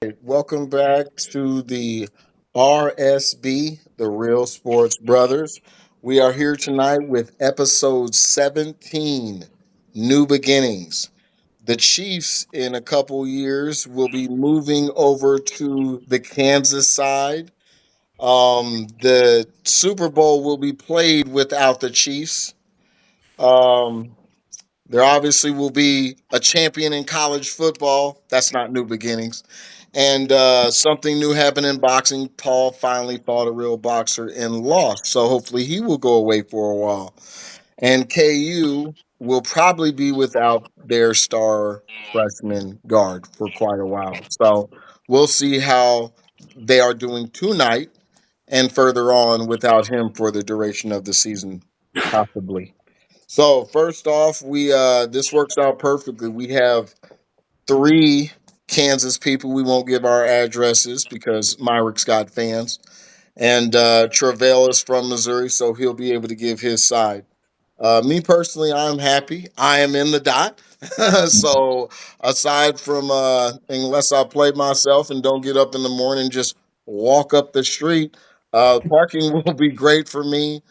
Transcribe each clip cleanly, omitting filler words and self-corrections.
Welcome back to the R.S.B, the Real Sports Brothers. We are here tonight with episode 17, New Beginnings. The Chiefs, in a couple years, will be moving over to the Kansas side. The Super Bowl will be played without the Chiefs. Um, there obviously will be a champion in college football. That's not New Beginnings. And something new happened in boxing. Paul finally fought a real boxer and lost. So hopefully he will go away for a while. And KU will probably be without their star freshman guard for quite a while. So we'll see how they are doing tonight and further on without him for the duration of the season, possibly. So first off, we this works out perfectly. We have three Kansas people. We won't give our addresses because Myrick's got fans, and Travell is from Missouri, so he'll be able to give his side. Me personally, I'm happy. I am in the dot. So aside from unless I play myself and don't get up in the morning, just walk up the street, parking will be great for me.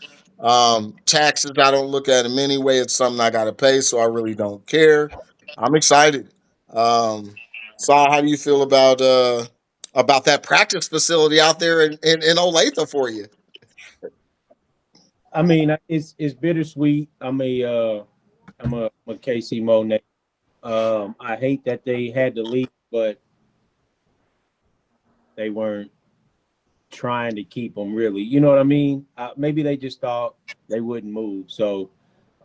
Taxes, I don't look at them anyway. It's something I got to pay, so I really don't care. I'm excited. Um, Saw, how do you feel about that practice facility out there in Olathe for you? I mean, it's bittersweet. I'm a KC Mo native. I hate that they had to leave, but they weren't trying to keep them really. You know what I mean? Maybe they just thought they wouldn't move. So,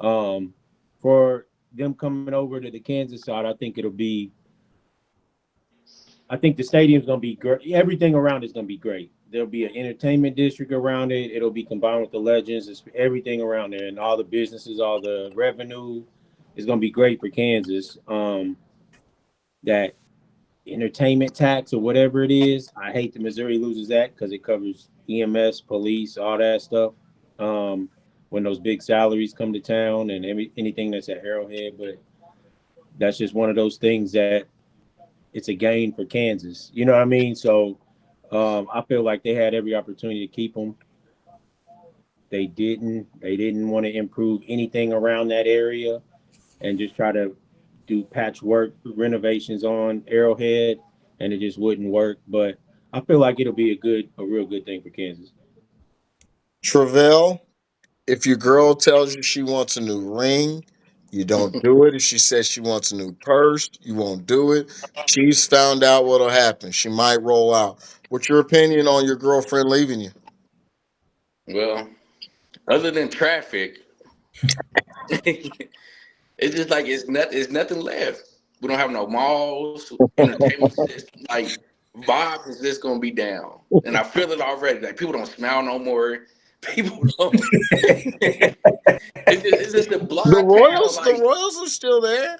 um, for them coming over to the Kansas side, I think the stadium's gonna be great. Everything around it's gonna be great. There'll be an entertainment district around it. It'll be combined with the Legends. It's everything around there, and all the businesses, all the revenue is gonna be great for Kansas. That entertainment tax or whatever it is, I hate that Missouri loses that because it covers EMS, police, all that stuff. Um, when those big salaries come to town and anything that's at Arrowhead, but that's just one of those things that it's a gain for Kansas. You know what I mean? So I feel like they had every opportunity to keep them. They didn't. They didn't want to improve anything around that area and just try to do patchwork renovations on Arrowhead, and it just wouldn't work. But I feel like it'll be a real good thing for Kansas. Travell, if your girl tells you she wants a new ring, you don't do it. If she says she wants a new purse, you won't do it. She's found out what'll happen. She might roll out. What's your opinion on your girlfriend leaving you? Well, other than traffic, it's just like it's nothing left. We don't have no malls, entertainment system. Like vibes is just gonna be down, and I feel it already. Like people don't smile no more. People don't. It's just a The blind town. Royals, the Like, Royals are still there.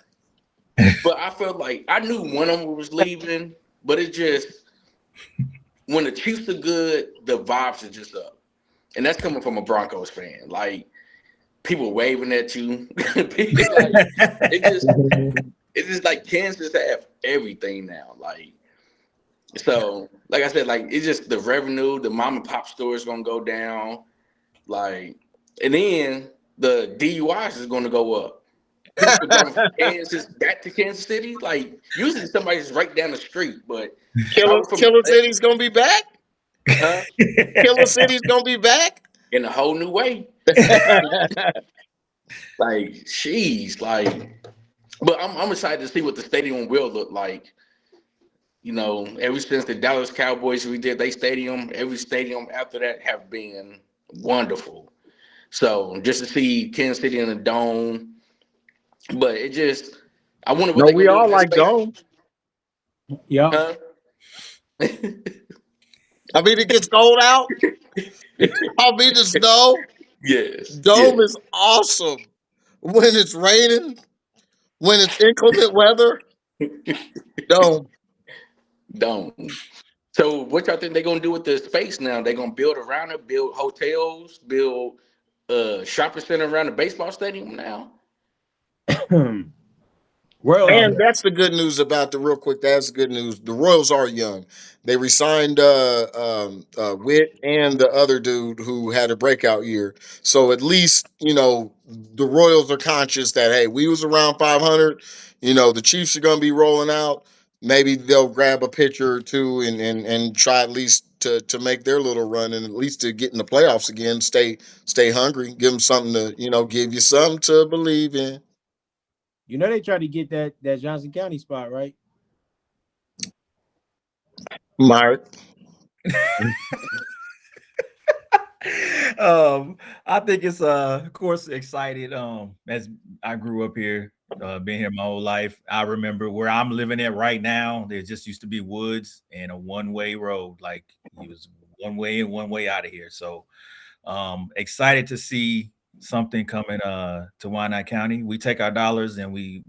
but I felt like I knew one of them was leaving, but it just when the Chiefs are good, the vibes are just up, and that's coming from a Broncos fan. Like people waving at you. People, like it just it's just like Kansas have everything now. Like so, like I said, like it's just the revenue, the mom and pop store is gonna go down. Like and then the DUIs is gonna go up. People driving from Kansas back to Kansas City. Like usually somebody's right down the street, but Killer, driving from Killer City's gonna be back. huh? Killer City's gonna be back. In a whole new way. Like, she's like but I'm excited to see what the stadium will look like. You know, ever since the Dallas Cowboys redid their stadium, every stadium after that have been wonderful. So just to see Kansas City in the dome, but it just I wonder what No, they're we gonna do all in that like space, Dome. Yep. huh? I mean, it gets cold out. I mean, the snow. Yes, Dome yes, is awesome when it's raining, when it's inclement weather. Dome. dome. So what y'all think they're gonna do with the space now? They're gonna build around it, build hotels, build shopping center around the baseball stadium now. Royals And young. that's the good news about the real quick. That's the good news. The Royals are young. They resigned Witt and the other dude who had a breakout year. So at least the Royals are conscious that hey, we was around 500. The Chiefs are going to be rolling out. Maybe they'll grab a pitcher or two and try at least to make their little run and at least to get in the playoffs again. Stay hungry. Give them something to give you something to believe in. You know they tried to get that Johnson County spot, right? Mark. I think it's of course excited. As I grew up here, been here my whole life. I remember where I'm living at right now. There just used to be woods and a one-way road. Like it was one way in, one way out of here. So excited to see something coming to Wyandotte County. We take our dollars and we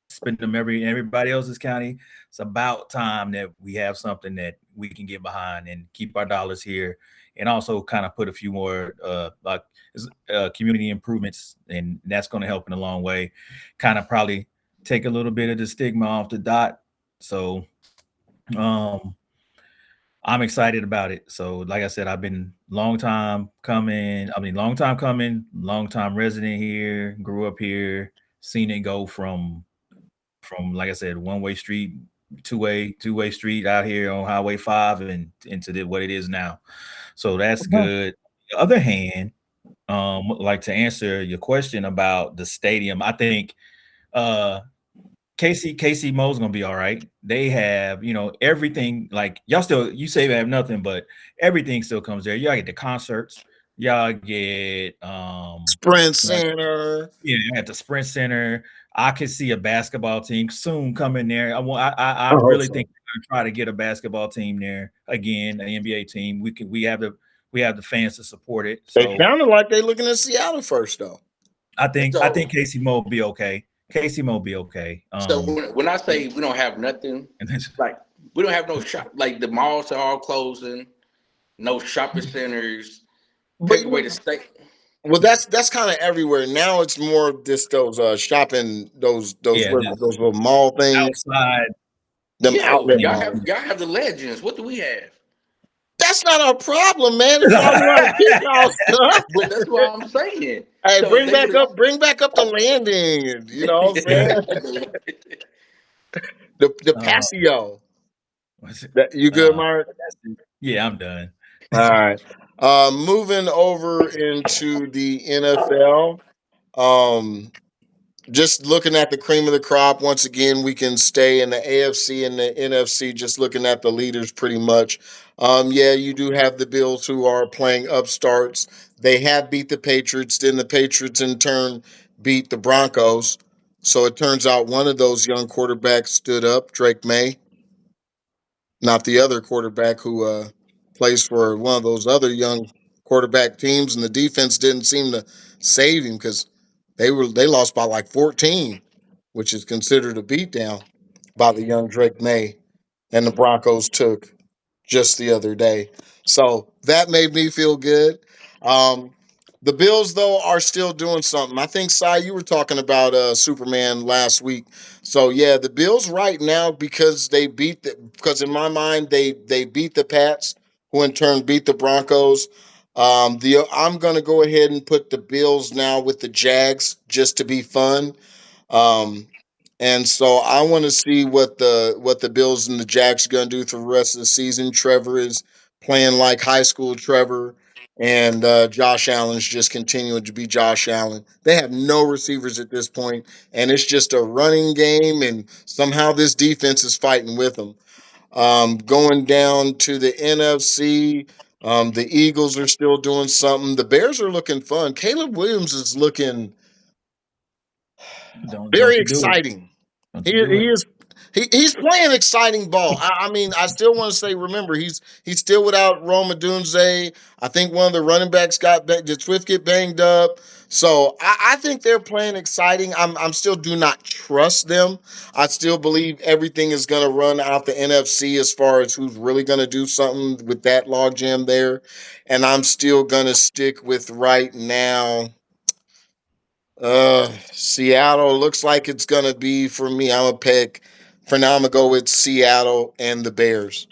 spend them everybody else's county. It's about time that we have something that we can get behind and keep our dollars here, and also kind of put a few more community improvements, and that's going to help in a long way. Kind of probably take a little bit of the stigma off the dot. So um, I'm excited about it. So, like I said, I've been long time coming. I mean, long time coming, long time resident here. Grew up here, seen it go from like I said, one way street, two way street out here on Highway 5 and into what it is now. So that's good. On the other hand, like to answer your question about the stadium, I think uh KC Mo's gonna be all right. They have, everything like y'all still you say they have nothing, but everything still comes there. Y'all get the concerts, y'all get Sprint Center. yeah, at the Sprint Center. I could see a basketball team soon coming there. I I hope really so. think they're gonna try to get a basketball team there again, an NBA team. We have the fans to support it. They So sounded like they looking at Seattle first though. I think So Casey Mo will be okay. Casey Mo will be okay. so when I say we don't have nothing, And then, like we don't have no shop, like the malls are all closing, no shopping centers, But take away the state. well, that's kind of everywhere now. It's more of just those shopping, those yeah, what just those little mall things, outside them Yeah, outlet y'all malls. have y'all have the legends. What do we have? That's not our problem, man. If y'all know how to keep y'all stuff, But that's what I'm saying. hey, So if they would have, bring back up the landing. You know what I'm saying? The uh, patio. what's it? That you good, Mark? That's it. Yeah, I'm done. All right. Moving over into the NFL. Um, just looking at the cream of the crop once again, we can stay in the AFC and the NFC. Just looking at the leaders, pretty much. Yeah, you do have the Bills who are playing upstarts. They have beat the Patriots. Then the Patriots in turn beat the Broncos. So it turns out one of those young quarterbacks stood up, Drake May, not the other quarterback who plays for one of those other young quarterback teams, and the defense didn't seem to save him because they lost by like 14, which is considered a beatdown by the young Drake May and the Broncos took just the other day. So that made me feel good. Um, the Bills, though, are still doing something. I think, Cy, you were talking about Superman last week. So yeah, the Bills right now because because in my mind they beat the Pats, who in turn beat the Broncos. I'm gonna go ahead and put the Bills now with the Jags just to be fun. Um, and so I want to see what the Bills and the Jacks are going to do for the rest of the season. Trevor is playing like high school Trevor, and Josh Allen's just continuing to be Josh Allen. They have no receivers at this point, and it's just a running game, and somehow this defense is fighting with them. Going down to the NFC, the Eagles are still doing something. The Bears are looking fun. Caleb Williams is looking Don't very you do it? exciting. Don't He you do he it? is he's playing exciting ball. I mean, I still want to say, remember, he's still without Roma Dunze. I think one of the running backs did Swift get banged up. So I think they're playing exciting. I'm still do not trust them. I still believe everything is going to run out the NFC as far as who's really going to do something with that logjam there. And I'm still going to stick with right now. Seattle looks like it's gonna be for me. I'm gonna pick for now. I'm gonna go with Seattle and the Bears.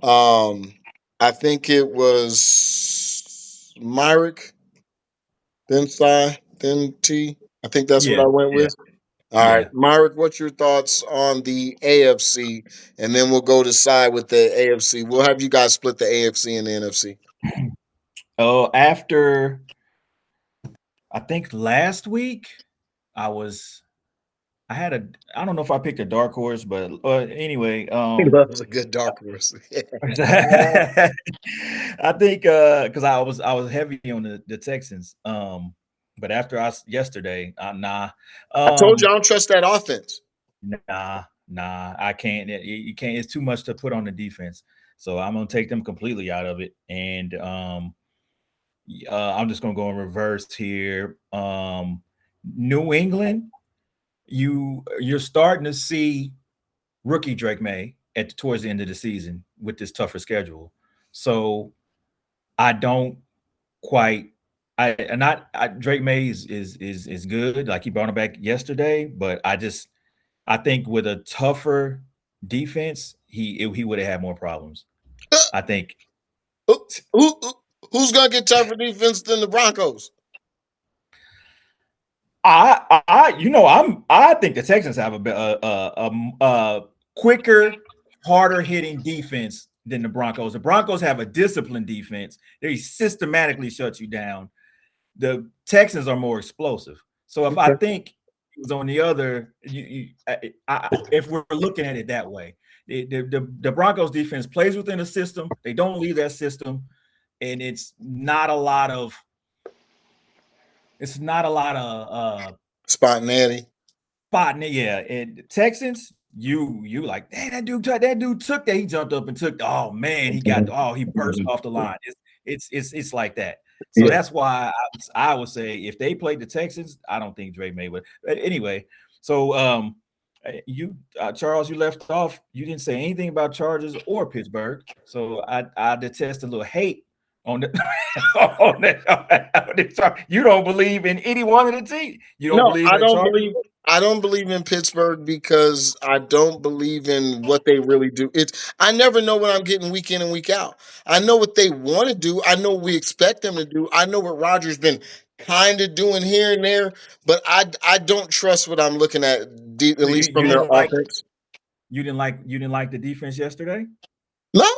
Um, I think it was Myrick, then Cy, then T. I think that's what Yeah, I went yeah, with. All right, yeah. Myrick, what's your thoughts on the AFC? And then we'll go to side with the AFC. We'll have you guys split the AFC and the NFC. Oh, after I think last week, I was I had a I don't know if I picked a dark horse, but anyway, That was a good dark horse. I think because I was heavy on the Texans. But after yesterday, nah, I told you um, I don't trust that offense. nah, I can't. You can't. It's too much to put on the defense. So I'm gonna take them completely out of it, and I'm just gonna go in reverse here. New England, you're starting to see rookie Drake May towards the end of the season with this tougher schedule. So I don't quite. Drake May is good. Like he brought him back yesterday, but I think with a tougher defense, he would have had more problems. I think Who, who, who's gonna get tougher defense than the Broncos? I think the Texans have a quicker, harder hitting defense than the Broncos. The Broncos have a disciplined defense. They systematically shut you down. The Texans are more explosive. So if I Okay. think it was on the other, if we're looking at it that way, the Broncos defense plays within a system. They don't leave that system, and it's not a lot of Spontaneity. spot. Yeah, and Texans, you like, hey, that dude took that. He jumped up and took. Oh man, he burst off the line. It's like that. So Yeah. that's why I would say if they played the Texans, I don't think Drake May would. But anyway, so you Charles, you left off. You didn't say anything about Chargers or Pittsburgh. So I detest a little hate on the you don't believe in any one of the teams. You don't No, believe I in the don't Chargers. believe. I don't believe in Pittsburgh because I don't believe in what they really do. It's I never know what I'm getting week in and week out. I know what they want to do. I know what we expect them to do. I know what Rogers been kind of doing here and there, but I don't trust what I'm looking at, at So you least from you their didn't like offense. the defense yesterday? No,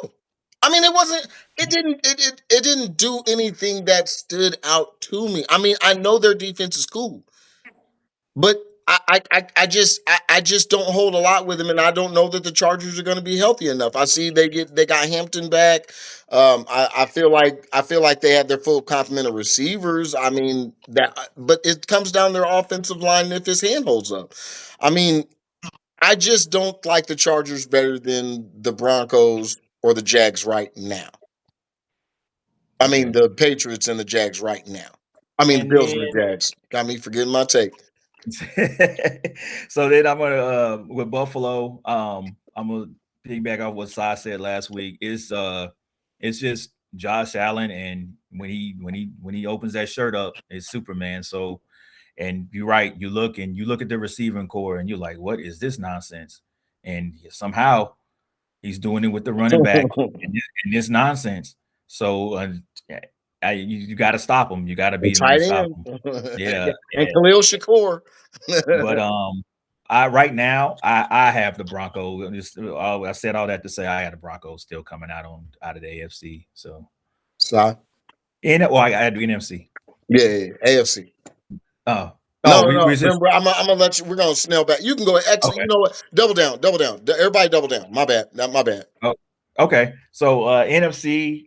I mean it wasn't. It didn't. It didn't do anything that stood out to me. I mean I know their defense is cool. But I just don't hold a lot with him, and I don't know that the Chargers are going to be healthy enough. I see they got Hampton back. I feel like they had their full complement of receivers. I mean but it comes down to their offensive line if his hand holds up. I mean, I just don't like the Chargers better than the Broncos or the Jags right now. I mean Okay. the Patriots and the Jags right now. I mean the And Bills then and the Jags. Got me forgetting my take. so then I'm gonna with Buffalo, I'm gonna piggyback off what Sai said last week. It's just Josh Allen, and when he opens that shirt up, it's Superman. So, and you're right, you look at the receiving core and you're like, what is this nonsense? And somehow he's doing it with the running back and this nonsense. So you got to stop him. You got to The beat him and tight stop end him. Yeah, and Khalil Shakur. but I right now I have the Broncos. I said all that to say I had the Broncos still coming out of the AFC. So So, I had the NFC. yeah, AFC. Oh, No, oh, no, no. we just Remember, I'm gonna let you. We're gonna snail back. You can go. Actually, okay. you know what? Double down, double down. Everybody, double down. My bad. Not my bad. Oh, okay. So NFC,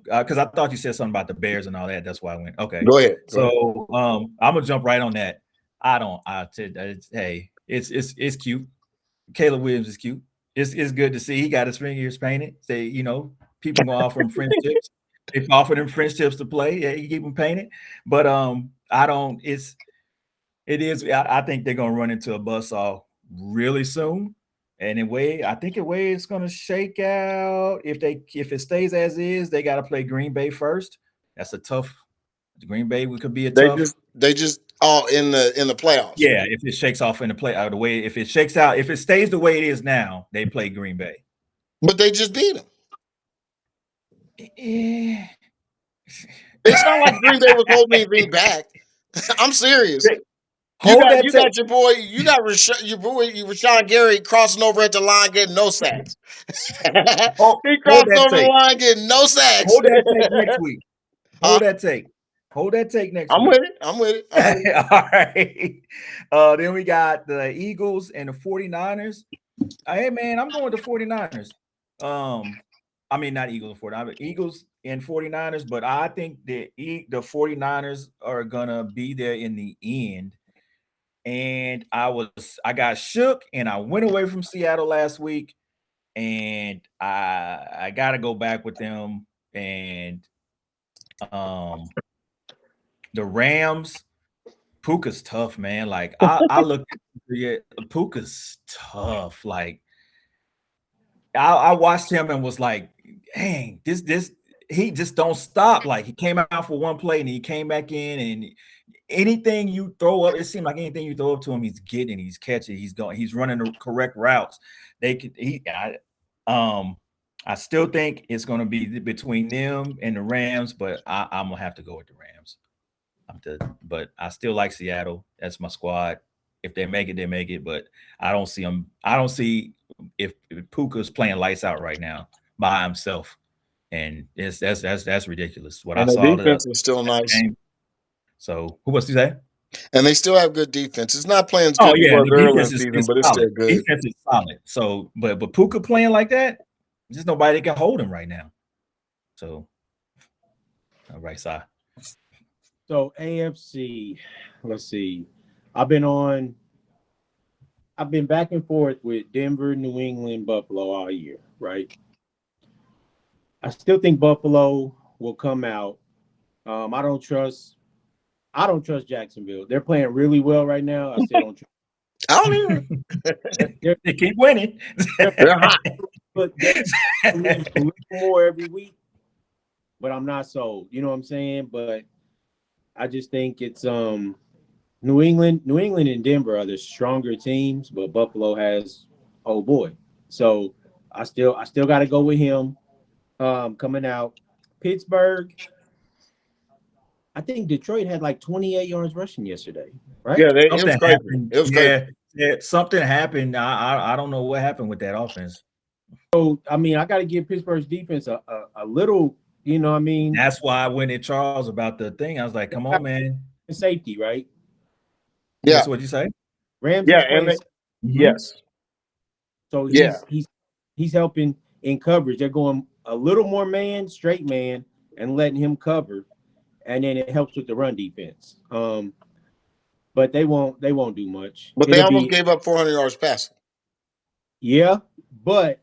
because I thought you said something about the Bears and all that. That's why I went. Okay. Go ahead. Go ahead. So I'm gonna jump right on that. I don't. Hey, it's cute. Caleb Williams is cute. It's good to see. He got his fingers painted. Say, people gonna offer him French tips. If offered him French tips to play, yeah, you keep him painted. But I don't. It is. I think they're gonna run into a buzzsaw really soon. And I think the way it's gonna shake out, if it stays as is, they got to play Green Bay first. That's a tough Green Bay could be a They tough. just in the playoffs. Yeah, if it shakes off in the play the way, if it shakes out, if it stays the way it is now, they play Green Bay. But they just beat them. Yeah. It's not like Green Bay was holding anything back. I'm serious. You Hold that got your boy, your boy Rashawn Gary crossing over at the line getting no sacks. He hold crossed that over the take. line getting no sacks. Hold that take next week. Hold that take. Hold that take next I'm week. with it. I'm with it. All right. Then we got the Eagles and the 49ers. Hey, man, I'm going with the 49ers. I mean, not Eagles and 49ers, Eagles and 49ers, but I think the 49ers are going to be there in the end. And I got shook and I went away from Seattle last week, and I got to go back with them. And the Rams, Puka's tough, man. Like I looked at Puka's tough. Like I watched him and was like, dang, this he just don't stop. Like he came out for one play and he came back in, and anything you throw up, it seemed like anything you throw up to him, he's getting, he's catching, he's running the correct routes. I still think it's going to be between them and the Rams, but I'm gonna have to go with the Rams. But I still like Seattle. That's my squad. If they make it, they make it. But I don't see them. I don't see if Puka's playing lights out right now by himself, and that's ridiculous. What I And the saw defense is still nice. game. So who was to say? And they still have good defense. It's not playing as Oh good as it yeah, was the earlier in defense the season, is but it's solid. still good. Defense is solid. So, but Puka playing like that, there's nobody that can hold him right now. So, all right, Si. So AFC, let's see. I've been back and forth with Denver, New England, Buffalo all year, right? I still think Buffalo will come out. I don't trust Jacksonville. They're playing really well right now. I still don't trust. I don't either. They keep winning. They're hot. But they lose a little more every week. But I'm not sold. You know what I'm saying? But I just think it's New England and Denver are the stronger teams, but Buffalo has oh boy. So I still got to go with him coming out. Pittsburgh, I think Detroit had like 28 yards rushing yesterday, right? Yeah, it was Something crazy. happened. It was crazy. Yeah, something happened. I don't know what happened with that offense. So I mean, I got to give Pittsburgh's defense a little. You know, what I mean, That's why I went at Charles about the thing. I was like, "Come on, man." safety, right? Yeah. That's what you say. Ramsey's playing. Yes. So Yeah. he's helping in coverage. They're going a little more straight man, and letting him cover, and then it helps with the run defense. But they won't do much. But they almost gave up 400 yards passing. Yeah, but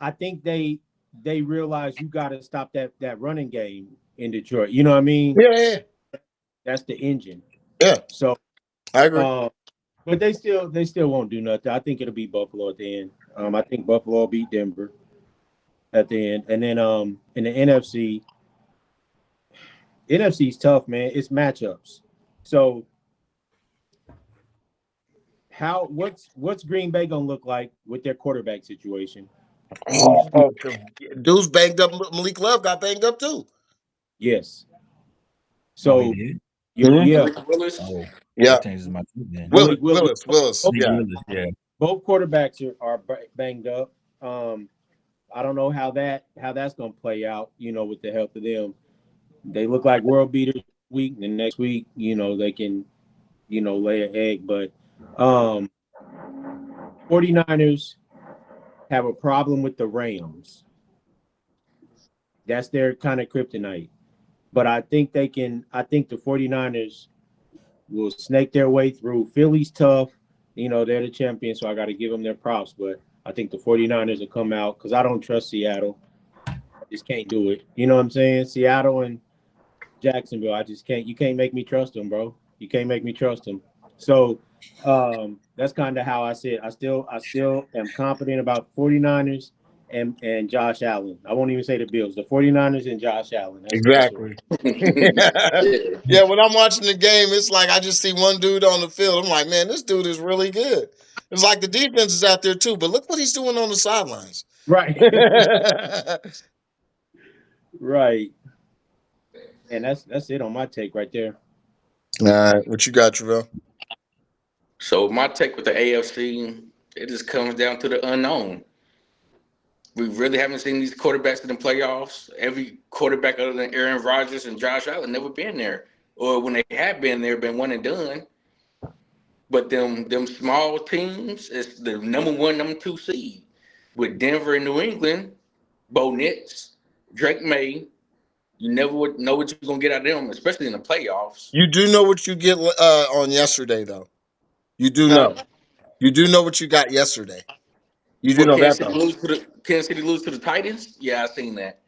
I think they realize you got to stop that running game in Detroit. You know what I mean? Yeah. That's the engine. Yeah. So I agree. But they still won't do nothing. I think it'll be Buffalo at the end. I think Buffalo will beat Denver at the end. And then in the NFC's tough, man. It's matchups. So what's Green Bay gonna look like with their quarterback situation? Dude's banged up. Malik Love got banged up too. Yes. So Willis. Oh, yeah. Changes my team then. Willis. Yeah. Both quarterbacks are banged up. I don't know how that's gonna play out. You know, with the help of them, they look like world beaters week. The next week, they can, lay an egg. But 49ers have a problem with the Rams. That's their kind of kryptonite. But I think the 49ers will snake their way through. Philly's tough. They're the champions, so I got to give them their props. But I think the 49ers will come out because I don't trust Seattle. I just can't do it. You know what I'm saying? Seattle and Jacksonville, I just can't. You can't make me trust them, bro. You can't make me trust them. So that's kind of how I see it. I still am confident about 49ers, and Josh Allen. I won't even say the Bills. The 49ers and Josh Allen. That's what. Exactly. Yeah, when I'm watching the game, it's like I just see one dude on the field. I'm like, man, this dude is really good. It's like the defense is out there too, but look what he's doing on the sidelines. Right. All Right. And that's it on my take right there. right, what you got, Travell? So my take with the AFC, it just comes down to the unknown. We really haven't seen these quarterbacks in the playoffs. Every quarterback other than Aaron Rodgers and Josh Allen never been there, or when they have been there, been one and done. But them small teams, it's the number one, number two seed with Denver and New England, Bo Nix, Drake May. You never would know what you're gonna get out of them, especially in the playoffs. You do know what you get on yesterday, though. You do Huh? know. You do know what you got yesterday. You do What know that, though. Kansas City lose to the Titans? Yeah, I seen that.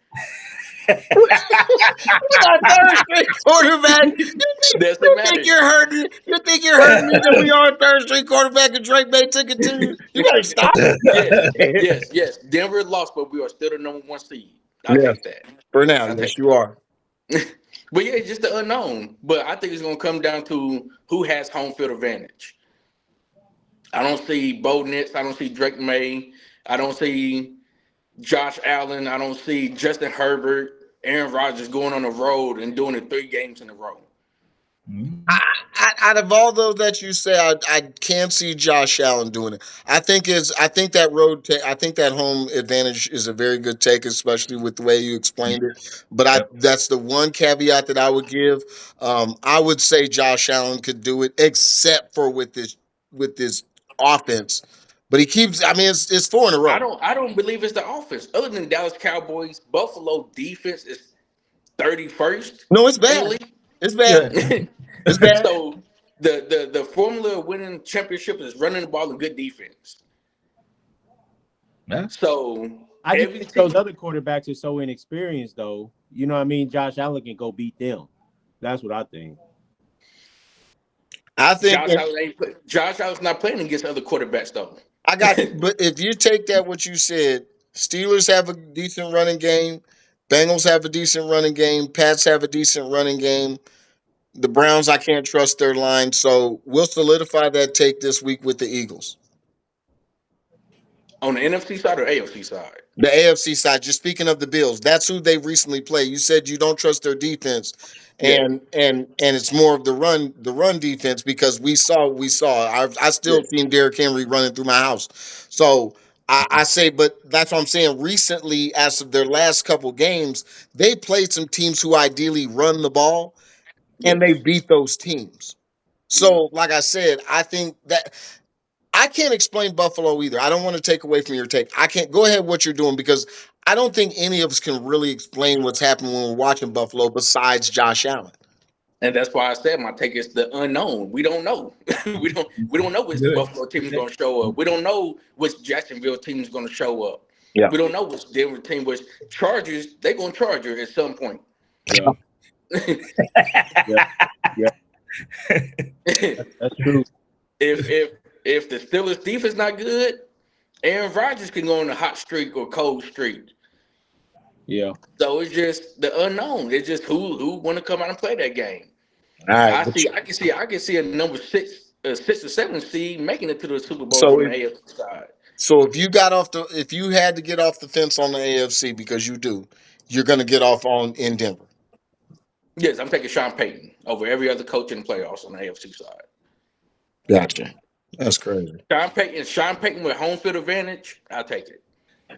We got third string quarterback. Doesn't You think matter. you're hurting? You think you're hurting me that we are a third string quarterback and Drake May took it to you? You gotta stop. Yes, yes. Denver lost, but we are still the number one seed. I'll Yes, take that. for now, I'll yes, take you are. that. But yeah, it's just the unknown. But I think it's gonna come down to who has home field advantage. I don't see Bo Nix. I don't see Drake May. I don't see Josh Allen. I don't see Justin Herbert, Aaron Rodgers going on the road and doing it 3 games in a row. Out of all those that you say, I can see Josh Allen doing it. I think that I think that home advantage is a very good take, especially with the way you explained it. But Yep. that's the one caveat that I would give. I would say Josh Allen could do it, except for with this offense. But he keeps. I mean, it's four in a row. I don't believe it's the offense. Other than Dallas Cowboys, Buffalo defense is 31st No, it's in the bad. It's bad. Yeah. league. It's bad. So the formula of winning championship is running the ball and good defense. Yeah. So I just every think those team, other quarterbacks are so inexperienced, though. You know what I mean? Josh Allen can go beat them. That's what I think. I think. Josh Allen's not playing against other quarterbacks though. I got you. But if you take that what you said, Steelers have a decent running game, Bengals have a decent running game, Pats have a decent running game. The Browns, I can't trust their line, so we'll solidify that take this week with the Eagles. On the NFC side or AFC side? The AFC side, just speaking of the Bills, that's who they recently played. You said you don't trust their defense, Yes. and it's more of the run defense because we saw. I still Yes. seen Derrick Henry running through my house. So I say, but that's what I'm saying. Recently, as of their last couple games, they played some teams who ideally run the ball, and they Yes. beat those teams. Mhm. So, like I said, I think that I can't explain Buffalo either. I don't want to take away from your take. I can't go ahead what you're doing because I don't think any of us can really explain what's happening when we're watching Buffalo besides Josh Allen. And that's why I said my take is the unknown. We don't know. We don't know which Good. Buffalo team is going to show up. We don't know which Jacksonville team is going to show up. Yeah. We don't know which Denver team, which Chargers, they're going to charge her at some point. Yeah, yeah, yeah. That's true. If the Steelers defense not good, Aaron Rodgers can go on a hot streak or cold streak. Yeah. So it's just the unknown. It's just who want to come out and play that game. All right. I can see a number six or seven seed making it to the Super Bowl So from the if AFC side. if you had to get off the fence on the AFC because you do, you're going to get off on in Denver. Yes, I'm taking Sean Payton over every other coach in the playoffs on the AFC side. Gotcha. That's crazy. Sean Payton with home field advantage, I'll take it.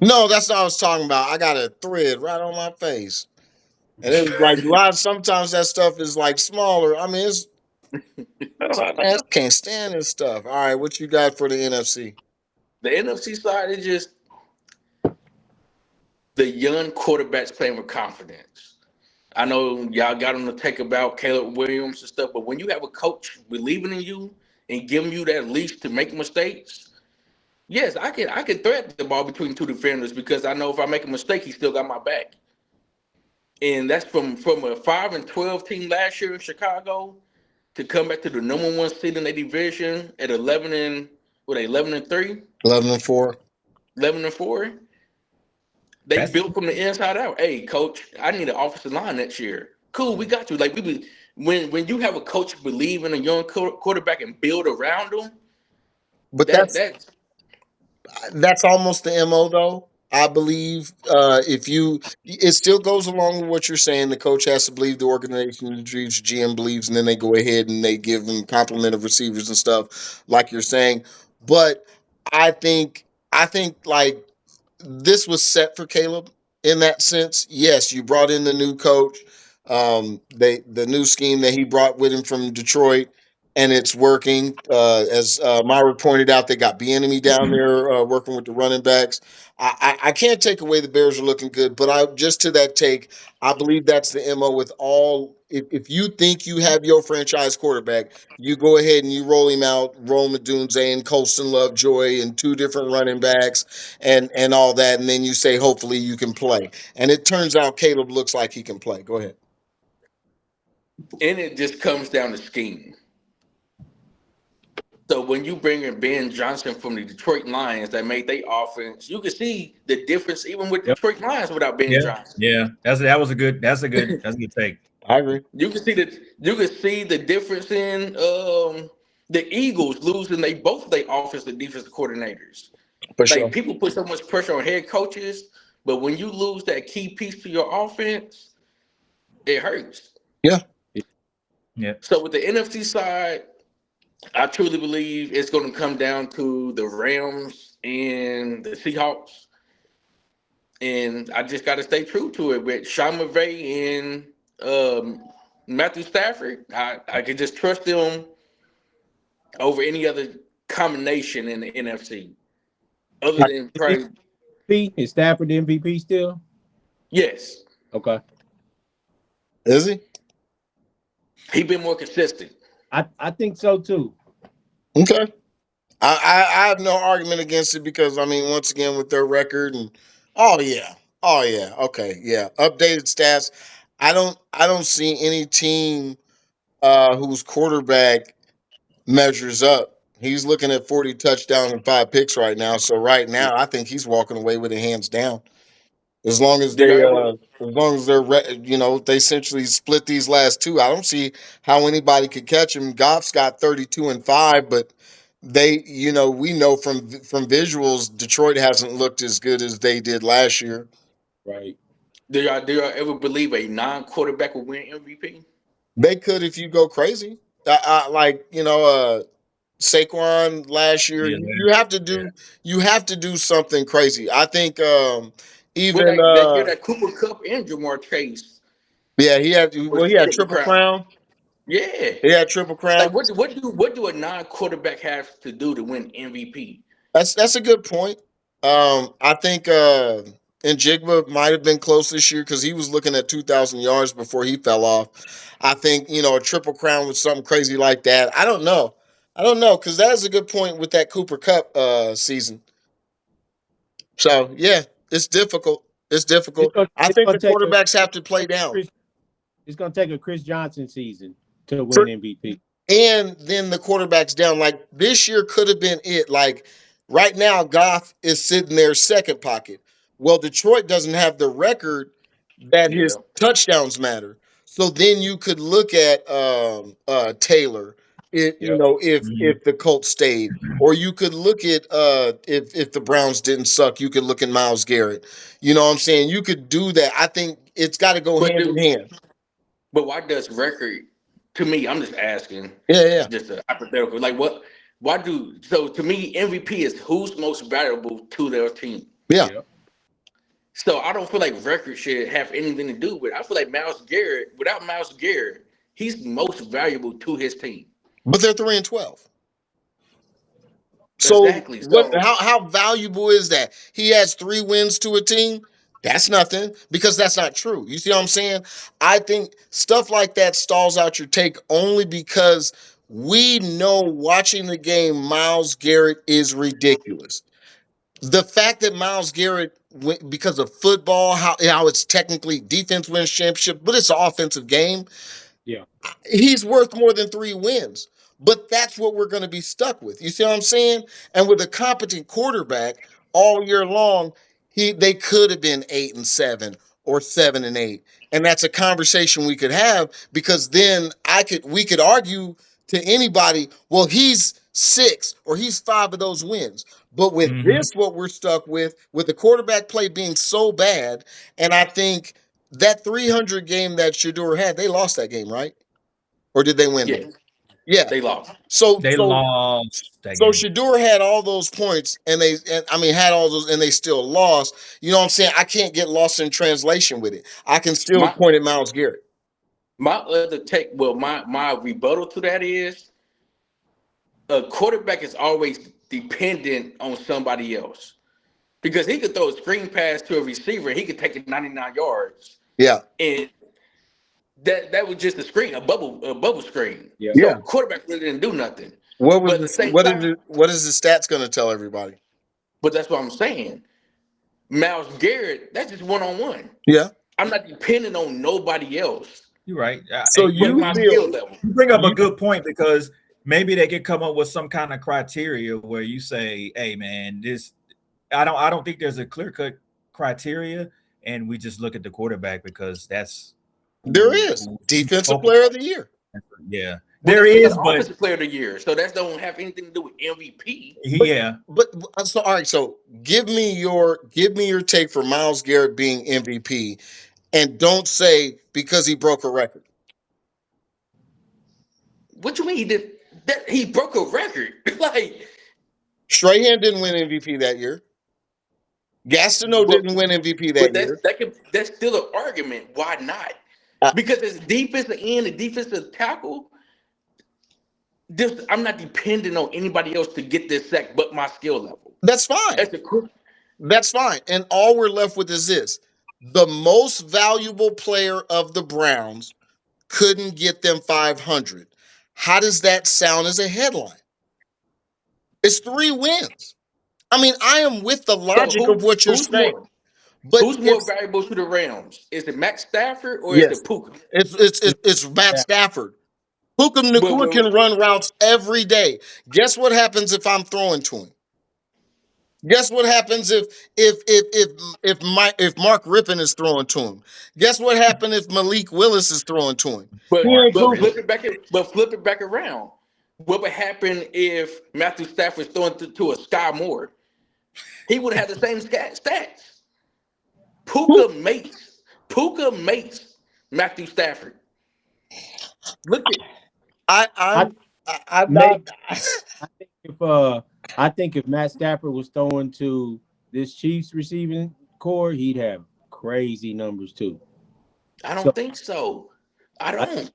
No, that's not what I was talking about. I got a thread right on my face. And it was like a lot. Sometimes that stuff is like smaller. I mean, I was like, man, I can't stand this stuff. All right, what you got for the NFC? The NFC side is just the young quarterbacks playing with confidence. I know y'all got on the take about Caleb Williams and stuff, but when you have a coach believing in you and giving you that leash to make mistakes, yes, I can thread the ball between two defenders because I know if I make a mistake, he still got my back. And that's from a 5-12 team last year in Chicago to come back to the number one seed in the division at 11 and what 11-3, 11-4. 11-4. They That's built from the inside out. Hey, coach, I need an offensive line next year. Cool, we got you. Like when you have a coach believe in a young quarterback and build around them, But that's that's almost the mo though. I believe if you, it still goes along with what you're saying. The coach has to believe the organization, the GM believes, and then they go ahead and they give them complement of receivers and stuff, like you're saying. But I think like this was set for Caleb in that sense. Yes, you brought in the new coach, the new scheme that he brought with him from Detroit, and it's working. As Myra pointed out, they got the enemy down there working with the running backs. I can't take away the Bears are looking good, but I just to that take, I believe that's the mo with all. If you think you have your franchise quarterback, you go ahead and you roll him out, roll Medunze and Colston Lovejoy and two different running backs and all that, and then you say hopefully you can play. And it turns out Caleb looks like he can play. Go ahead. and it just comes down to scheme. So when you bring in Ben Johnson from the Detroit Lions that made their offense, you can see the difference even with Yep. Detroit Lions without Ben yeah, Johnson. yeah. That's a good take. I agree. You can see the difference in the Eagles losing they both their offensive and defensive coordinators. For Like sure. people put so much pressure on head coaches, but when you lose that key piece to your offense, it hurts. Yeah. Yeah, So with the NFC side, I truly believe it's going to come down to the Rams and the Seahawks, and I just got to stay true to it with Sean McVay and Matthew Stafford. I can just trust them over any other combination in the NFC, other than probably MVP? Is Stafford the MVP still? yes, Okay. Is he? he been more consistent. I think so too. Okay. I have no argument against it because I mean once again with their record and oh yeah. Oh yeah. Okay. Yeah. Updated stats. I don't see any team whose quarterback measures up. He's looking at 40 touchdowns and 5 picks right now. So right now I think he's walking away with it hands down. As long as Do y'all they, ever as long as they're, they essentially split these last two. I don't see how anybody could catch him. Goff's got 32-5, but we know from visuals, Detroit hasn't looked as good as they did last year. Right. do y'all ever believe a non-quarterback will win MVP? They could if you go crazy. Like Saquon last year. yeah, yeah. You have to do something crazy. I think Well, even that year that Cooper Cup and Jamar Chase yeah, he had triple triple crown. crown. Yeah. He had triple Like crown. what do a non-quarterback have to do to win MVP? That's a good point. I think Njigba might have been close this year because he was looking at 2,000 yards before he fell off. I think a triple crown with something crazy like that. I don't know. I don't know because that is a good point with that Cooper Cup season. So yeah, it's difficult. It's It's difficult. gonna, I it's think gonna the take a quarterbacks it's have to gonna play take a down. Chris, it's gonna take a Chris Johnson season to win MVP. And then the quarterback's down. Like this year could have been it. Like right now, Goff is sitting there second pocket. Well, Detroit doesn't have the record that Yeah. his touchdowns matter. So then you could look at Taylor. Yep. Mhm. If the Colts stayed, or you could look at if the Browns didn't suck, you could look at Miles Garrett. You know what I'm saying? You could do that. I think it's got to go But hand in do hand. but why does record to me, I'm just asking, Yeah, yeah, just a hypothetical. Like what why do so to me MVP is who's most valuable to their team. yeah. Yep. So I don't feel like record should have anything to do with it. I feel like Miles Garrett, without Miles Garrett, he's most valuable to his team. But they're 3-12. So Exactly. what? So How valuable is that? He has 3 wins to a team. That's nothing because that's not true. You see what I'm saying? I think stuff like that stalls out your take only because we know watching the game, Miles Garrett is ridiculous. The fact that Miles Garrett went because of football, how it's technically defense wins championship, but it's an offensive game, Yeah. he's worth more than 3 wins. But that's what we're going to be stuck with. You see what I'm saying? And with a competent quarterback all year long, they could have been 8-7 or 7-8, and that's a conversation we could have, because then we could argue to anybody, well, he's 6 or he's 5 of those wins. But with Mhm. this, what we're stuck with the quarterback play being so bad, and I think that 300 game that Shador had, they lost that game, right? Or did they win Yeah, that? Yeah. they lost. So They so lost that so game. Shador had all those points, had all those, and they still lost. You know what I'm saying? I can't get lost in translation with it. I can still My point at Myles Garrett. my other take, well, my rebuttal to that is a quarterback is always dependent on somebody else because he could throw a screen pass to a receiver, he could take it 99 yards, Yeah, and that was just a screen, a bubble screen. Yeah. yeah. So quarterback really didn't do nothing. What was But at the this? same time, What is the stats going to tell everybody? but that's what I'm saying. Miles Garrett, that's just one on one. Yeah. I'm not depending on nobody else You're right. So but you my feel skill level. You bring up a you good point because maybe they could come up with some kind of criteria where you say, "Hey, man, this." I don't think there's a clear cut criteria, and we just look at the quarterback because that's there who is who's defensive focused player of on. the year. Yeah, Well, there they still got is, an but offensive player of the year, so that don't have anything to do with MVP. But yeah, so all right. So give me your take for Myles Garrett being MVP, and don't say because he broke a record. What you mean he did that? He broke a record. Like, Strahan didn't win MVP that year. Gastineau but didn't win MVP but that year. that's still an argument. Why not? Uh, Because it's defensive end and defensive tackle. This I'm not depending on anybody else to get this sack, but my skill level. that's fine. That's a quick. That's fine. And all we're left with is this: the most valuable player of the Browns couldn't get them 500. How does that sound as a headline? It's 3 wins. I mean, I am with the So logic of what you're saying, but who's more it's valuable to the Rams? Is it Matt Stafford or is yes, it Puka? it's Matt Yeah. Stafford. Puka But, Nakua can run routes every day. Guess what happens if I'm throwing to him? Guess what happens if Mark Rippon is throwing to him? Guess what happened if Malik Willis is throwing to him? He but ain't but proven. flip it back around. What would happen if Matthew Stafford's throwing to a Sky Moore? He would have the same stats. Who? Puka makes Matthew Stafford. Look at I I I'm I'm not. maybe I think if Matt Stafford was throwing to this Chiefs receiving core, he'd have crazy numbers too. I So don't think so. I I don't.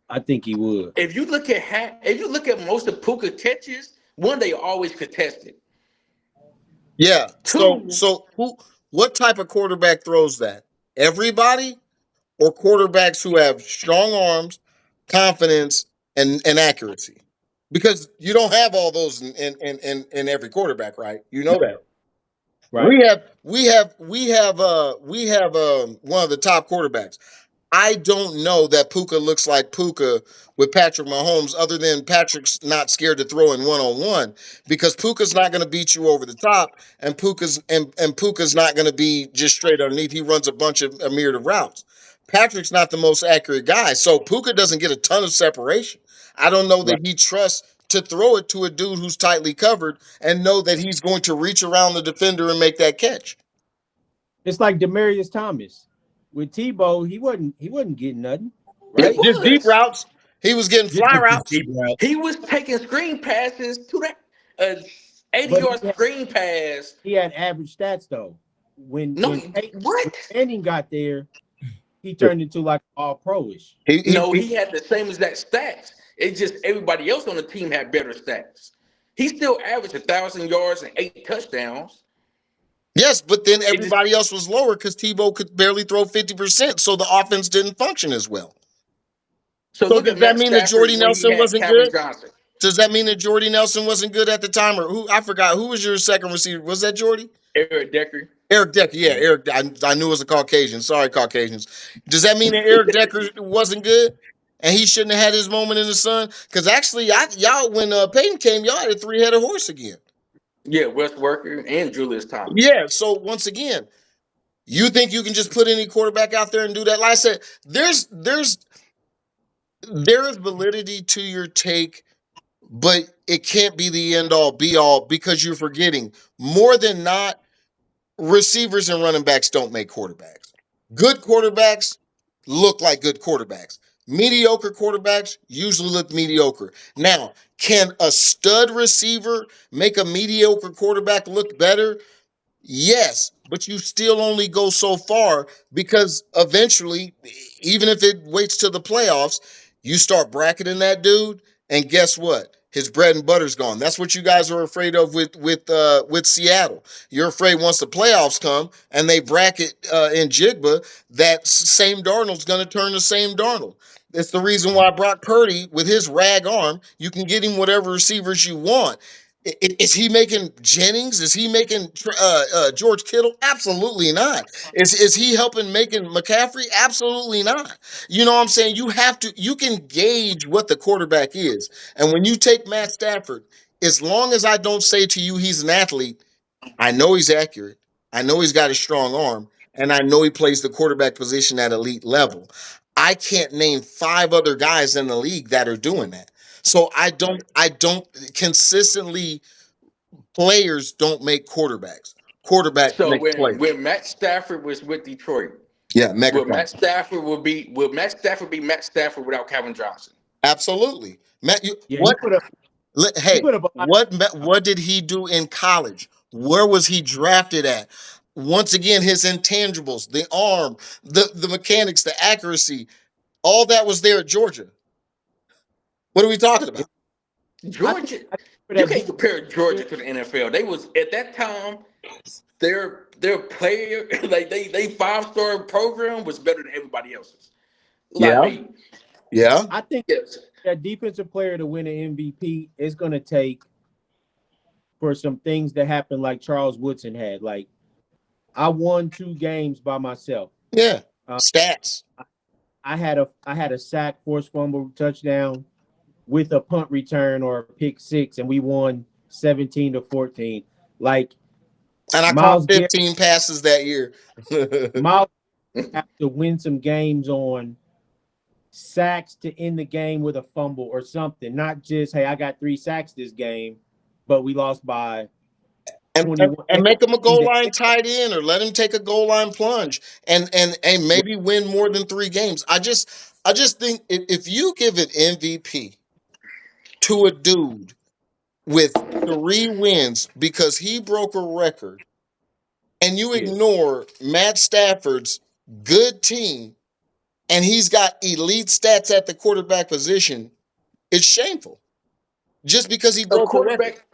I think he would. If you look at most of Puka catches, one they always contested. Yeah. So Two, so who? What type of quarterback throws that? Everybody, or quarterbacks who have strong arms, confidence, and accuracy? Because you don't have all those in every quarterback, right? You know that. Right. We have one of the top quarterbacks. I don't know that Puka looks like Puka with Patrick Mahomes, other than Patrick's not scared to throw in 1-on-1, because Puka's not going to beat you over the top, and Puka's not going to be just straight underneath. He runs a bunch of a myriad of routes. Patrick's not the most accurate guy, so Puka doesn't get a ton of separation. I don't know Right. that he trusts to throw it to a dude who's tightly covered and know that he's going to reach around the defender and make that catch. It's like Demarius Thomas with Tebow. He wasn't getting nothing, it right? Just deep was. routes. He was getting Just- fly just routes. deep route. He was taking screen passes to that uh, 80 but yard screen pass. he had average stats though. When No, when when what? Manning got there, he turned into like all pro-ish. No, he had the same exact stats. It's just everybody else on the team had better stats. He still averaged 1,000 yards and 8 touchdowns. Yes, but then It just everybody else was lower because Tebow could barely throw 50%, so the offense didn't function as well. so So look does at that Matt mean that Stafford Jordy when he Nelson had wasn't Calvin good? Johnson. Does that mean that Jordy Nelson wasn't good at the time? Or who? I forgot. Who was your second receiver? Was that Jordy? Eric Decker. Eric Decker. Yeah, Eric. I knew it was a Caucasian. Sorry, Caucasians. Does that mean that Eric Decker wasn't good? And he shouldn't have had his moment in the sun? Because actually, y'all when Peyton came, y'all had a 3-headed horse again. Yeah, Wes Worker and Julius Thomas. Yeah. So once again, you think you can just put any quarterback out there and do that? Like I said, there is validity to your take, but it can't be the end all be all because you're forgetting more than not, receivers and running backs don't make quarterbacks. Good quarterbacks look like good quarterbacks. Mediocre quarterbacks usually look mediocre. Now, can a stud receiver make a mediocre quarterback look better? Yes, but you still only go so far because eventually, even if it waits to the playoffs, you start bracketing that dude, and guess what? His bread and butter's gone. That's what you guys are afraid of with Seattle. You're afraid once the playoffs come and they bracket in Jigba, that same Darnold's going to turn the same Darnold. That's the reason why Brock Purdy, with his rag arm, you can get him whatever receivers you want. Is he making Jennings? Is he making George Kittle? Absolutely not. Is he helping making McCaffrey? Absolutely not. You know what I'm saying? You can gauge what the quarterback is. And when you take Matt Stafford, as long as I don't say to you he's an athlete, I know he's accurate. I know he's got a strong arm, and I know he plays the quarterback position at elite level. I can't name five other guys in the league that are doing that. So I don't consistently, players don't make quarterbacks. Quarterback So makes players. when Matt Stafford was with Detroit, Yeah, will Megatron. Matt Stafford will Matt Stafford be Matt Stafford without Calvin Johnson? Absolutely. Matt, Yeah, what he hey, put up a lot. what did he do in college? Where was he drafted at? Once again, his intangibles, the arm, the mechanics, the accuracy, all that was there at Georgia. What are we talking Yeah, about? I think Georgia, I think for you that can't defense compare Georgia player, to the NFL. They was at that time their player like they 5-star program was better than everybody else's. Yeah, Like yeah, I think yes, that defensive player to win an MVP is going to take for some things that happen like Charles Woodson had. Like I won 2 games by myself. yeah. Uh, Stats. I had a sack, forced fumble, touchdown with a punt return or a pick six, and we won 17-14. Like And I caught Miles Garrett, 15 passes that year. Miles have to win some games on sacks to end the game with a fumble or something. Not just, hey, I got 3 sacks this game, but we lost by and, and, 21. and It make him a be goal the line tight end, or let him take a goal line plunge and right. maybe win more than 3 games. I just think if you give an MVP to a dude with 3 wins because he broke a record, and you Yeah. ignore Matt Stafford's good team and he's got elite stats at the quarterback position, it's shameful. Just because he a broke a record. quarterback.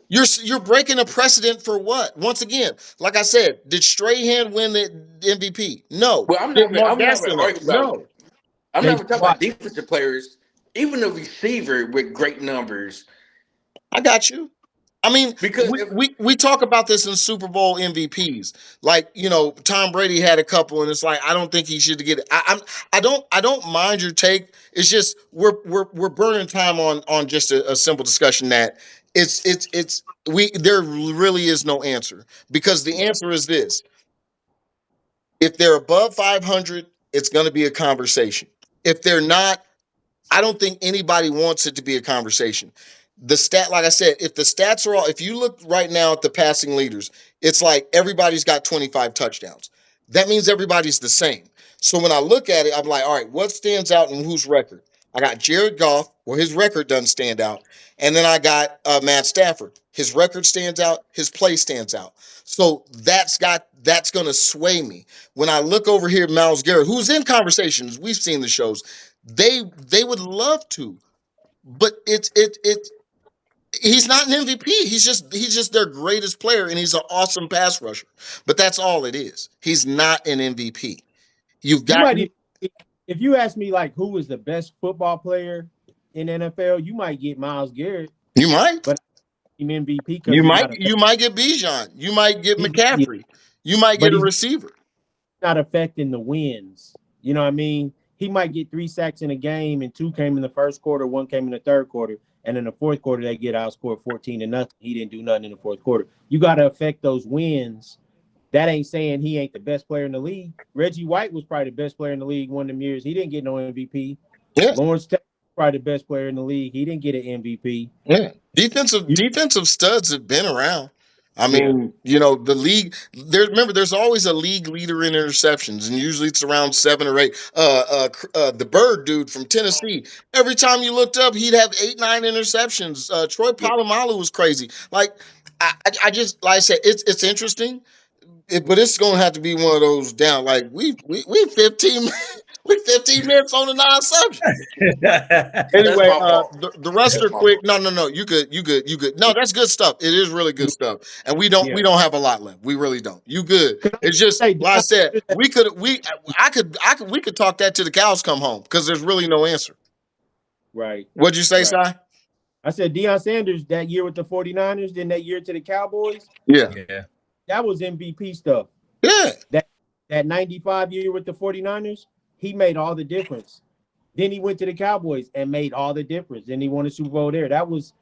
You're breaking a precedent for what? Once again, like I said, did Strahan win the MVP? No. Well, Did Mark I'm not Gaskin even win? arguing about. No. I'm not J.J. even talking Watt. about defensive players. Even a receiver with great numbers, I got you. I mean, because we, if we we talk about this in Super Bowl MVPs. Like, Tom Brady had a couple, and it's like I don't think he should get it. I don't mind your take. It's just we're burning time on just a simple discussion that it's we there really is no answer, because the answer is this: if they're above 500, it's going to be a conversation. If they're not, I don't think anybody wants it to be a conversation. Like I said, if the stats are all, if you look right now at the passing leaders, it's like everybody's got 25 touchdowns. That means everybody's the same. So when I look at it, I'm like, all right, what stands out in whose record? I got Jared Goff, well, his record doesn't stand out. And then I got Matt Stafford. His record stands out, his play stands out. So that's gonna sway me. When I look over here at Miles Garrett, who's in conversations, we've seen the shows, they would love to, but it's he's not an MVP. He's just their greatest player, and he's an awesome pass rusher. But that's all it is. He's not an MVP. You've You got might if you ask me like who is the best football player in NFL, you might get Miles Garrett, you might but I'm MVP because you he's might not you might get Bijan. You might get yeah, McCaffrey. You might but get a he's receiver. not affecting the wins. You know what I mean? He might get 3 sacks in a game, and 2 came in the first quarter, 1 came in the third quarter, and in the fourth quarter they get outscored 14-0. He didn't do nothing in the fourth quarter. You got to affect those wins. That ain't saying he ain't the best player in the league. Reggie White was probably the best player in the league one of them years. He didn't get no MVP. Yeah. Lawrence Taylor was probably the best player in the league. He didn't get an MVP. Yeah. Defensive studs have been around. I Yeah. mean, the league. There's always a league leader in interceptions, and usually it's around 7 or 8. The Bird dude from Tennessee. Every time you looked up, he'd have 8, 9 interceptions. Troy Yeah. Polamalu was crazy. Like, I just like I said, it's interesting, but it's gonna have to be one of those down. Like we 15 we 15 minutes on the non-subject. That's Anyway, my fault. the rest That's are my quick. fault. No. You good. No, that's good stuff. It is really good stuff, and we Yeah. don't have a lot left. We really don't. You good? Can It's just I say like I Deion said. Sanders? We could talk that to the cows come home because there's really no answer. Right. What'd you say, Right. Si? I said Deion Sanders that year with the 49ers, then that year to the Cowboys, Yeah, Yeah. that was MVP stuff. yeah. That 95 year with the 49ers, he made all the difference. Then he went to the Cowboys and made all the difference. Then he won a Super Bowl there. That was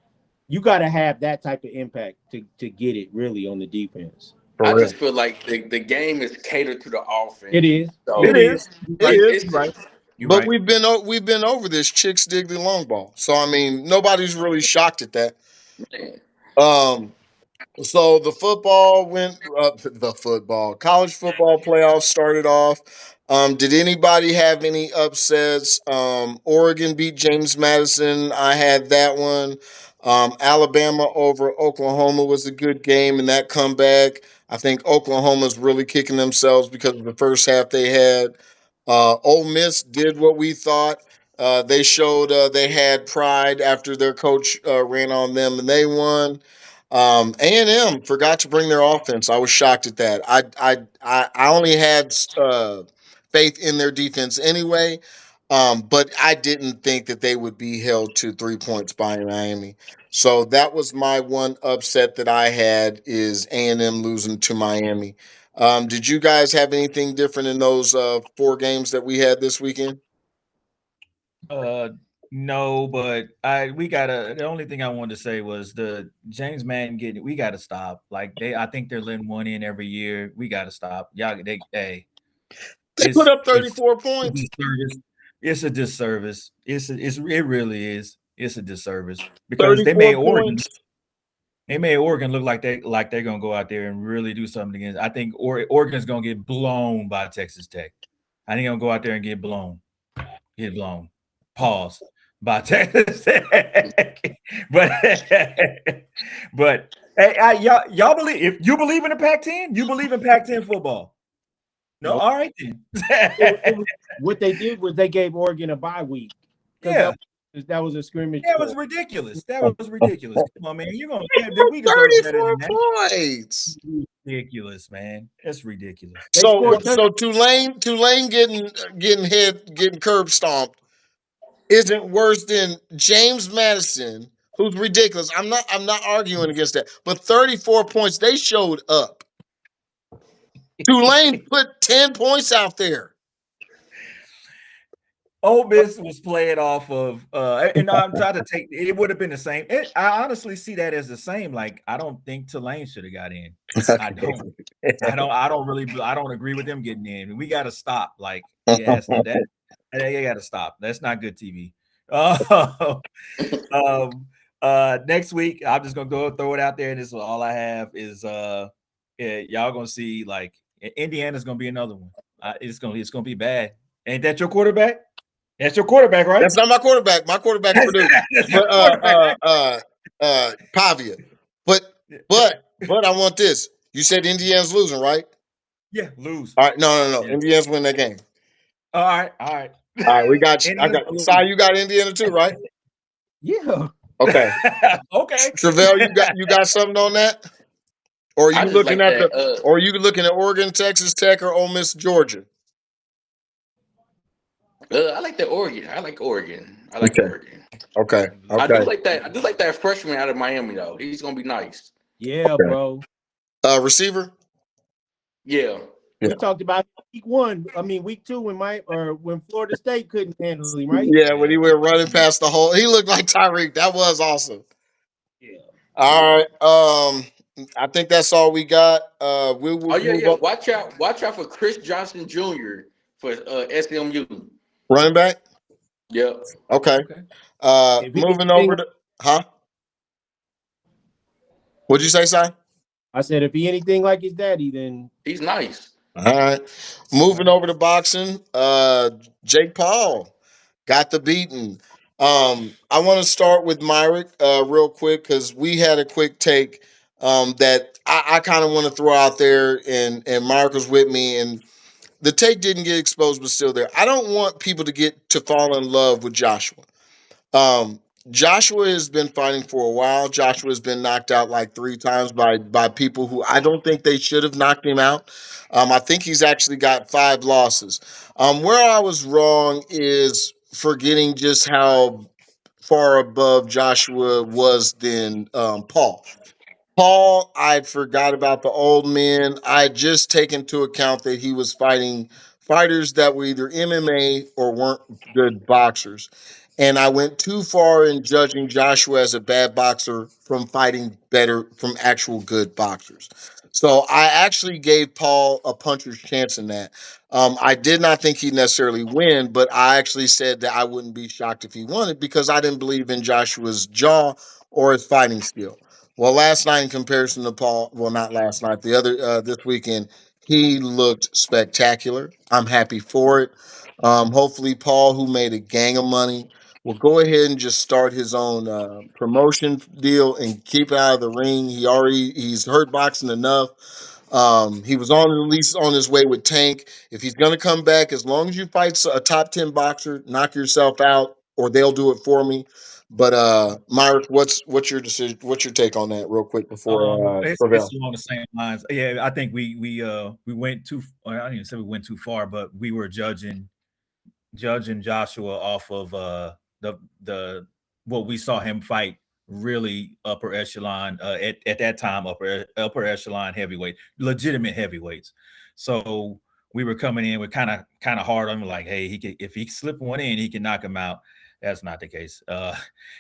you got to have that type of impact to get it really on the defense. For I real. just feel like the game is catered to the offense. It is. So It It is. is. You're It right. is. it's You're right. just You're But right. we've been over this chicks dig the long ball. So I mean, nobody's really shocked at that. man. Um, So the football went the football college football playoffs started off. Did anybody have any upsets? Oregon beat James Madison. I had that one. Alabama over Oklahoma was a good game, and that comeback. I think Oklahoma's really kicking themselves because of the first half they had. Ole Miss did what we thought. They showed they had pride after their coach ran on them, and they won. A&M forgot to bring their offense. I was shocked at that. I only had faith in their defense anyway, but I didn't think that they would be held to 3 points by Miami. So that was my one upset that I had is A&M losing to Miami. Did you guys have anything different in those 4 games that we had this weekend? Uh, no, but we gotta. The only thing I wanted to say was the James Madden getting. We gotta stop. Like I think they're letting one in every year. We gotta stop. Y'all, hey, They put up it's 34 a points. disservice. It's a disservice. It really is. It's a disservice because 34 points. they made Oregon look like they're gonna go out there and really do something against. I think Oregon's gonna get blown by Texas Tech. I think they're gonna go out there and get blown. Get blown. Pause by Texas Tech. but but hey, y'all believe if you believe in the Pac-10, you believe in Pac-10 football. No, Nope. all right then. What they did was they gave Oregon a bye week because Yeah. that was a scrimmage. That was ridiculous. That was ridiculous. Come on, man. You're gonna we deserve better 34 than that. points. Ridiculous, man. That's ridiculous. They So scored so Tulane getting curb stomped isn't worse than James Madison, who's ridiculous. I'm not arguing against that. But 34 points, they showed up. Tulane put 10 points out there. Ole Miss was playing off of, and I'm trying to take. It would have been the same. I honestly see that as the same. Like I don't think Tulane should have got in. I don't. I don't really. I don't agree with them getting in. We got to stop. Like yes, that you got to stop. That's not good TV. Next week, I'm just gonna go throw it out there, and this is all I have is y'all gonna see like Indiana's gonna be another one. It's gonna be bad. Ain't that your quarterback? That's your quarterback, right? That's not my quarterback. My quarterback's Purdue. That's your But quarterback. Pavia. But I want this. You said Indiana's losing, right? Yeah, lose. All right, no. Yeah. Indiana's win that game. All right, all right. All right, we got you. I Indiana's got gonna Si, lose. you got Indiana too, right? Yeah. Okay. Okay. Travell, you got something on that? Or are I you just looking like at that. or are you looking at Oregon, Texas Tech, or Ole Miss, Georgia? I like that Oregon. I like Oregon. I like Okay. Oregon. Okay. I do Okay. like that. I do like that freshman out of Miami though. He's gonna be nice. Yeah, Okay. bro. Receiver? Yeah. We talked about week 1. I mean, week 2 when Florida State couldn't handle him, right? Yeah, when he Yeah. went running past the hole, he looked like Tyreek. That was awesome. Yeah. All right. I think that's all we got. We will Oh yeah, move yeah. up. Watch out for Chris Johnson Jr. for SMU. Running back. Yep, Okay. Okay. If he Moving anything over like, to huh? What'd you say, Si? I said, if he anything like his daddy, then he's nice. All right. Moving over to boxing. Jake Paul got the beating. I want to start with Myrick real quick because we had a quick take that I kind of want to throw out there, and Myrick was with me, and the take didn't get exposed, but still there. I don't want people to get to fall in love with Joshua. Um, Joshua has been fighting for a while. Joshua has been knocked out like 3 times by people who I don't think they should have knocked him out. I think he's actually got 5 losses. Where I was wrong is forgetting just how far above Joshua was than Paul. Paul, I forgot about the old men. I had just taken into account that he was fighting fighters that were either MMA or weren't good boxers. And I went too far in judging Joshua as a bad boxer from fighting better, from actual good boxers. So I actually gave Paul a puncher's chance in that. I did not think he'd necessarily win, but I actually said that I wouldn't be shocked if he won it because I didn't believe in Joshua's jaw or his fighting skill. Well, last night in comparison to Paul, well, not last night, the other this weekend, he looked spectacular. I'm happy for it. Hopefully, Paul, who made a gang of money, will go ahead and just start his own promotion deal and keep it out of the ring. He's hurt boxing enough. He was on at least on his way with Tank. If he's gonna come back, as long as you fight a top 10 boxer, knock yourself out, or they'll do it for me. But Myrick, what's your decision? What's your take on that, real quick before It's Gravel? along the same lines. Yeah, I think we went too. I didn't even say we went too far, but we were judging Joshua off of the what we saw him fight really upper echelon at that time upper echelon heavyweight, legitimate heavyweights. So we were coming in with kind of hard on him, like, hey, he could, if he slip one in, he can knock him out. That's not the case.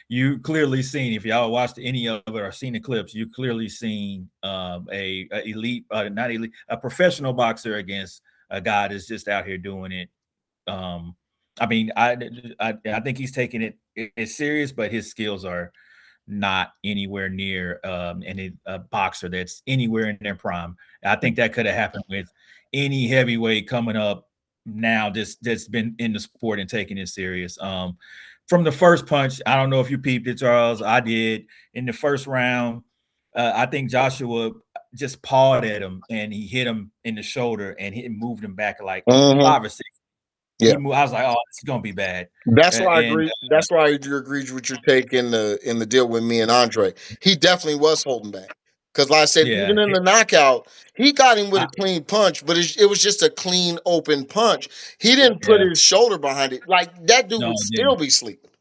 You clearly seen, if y'all watched any of it or seen the clips, you clearly seen a elite, not elite, a professional boxer against a guy that's just out here doing it. um, I mean, I think he's taking it's serious, but his skills are not anywhere near a boxer that's anywhere in their prime. I think that could have happened with any heavyweight coming up now that's been in the sport and taking it serious. From the first punch, I don't know if you peeped it, Charles. I did in the first round. I think Joshua just pawed at him and he hit him in the shoulder and he moved him back like Mm-hmm. 5 or 6. Yeah. I was like, oh, this is gonna be bad. That's why I And agree. That's why I do agree with your take in the deal with me and Andre. He definitely was holding back because, like I said, yeah, even in the knockout, he got him with I, a clean punch, but it was just a clean, open punch. He didn't put yeah, his shoulder behind it. Like that dude no, would it still didn't. be sleeping.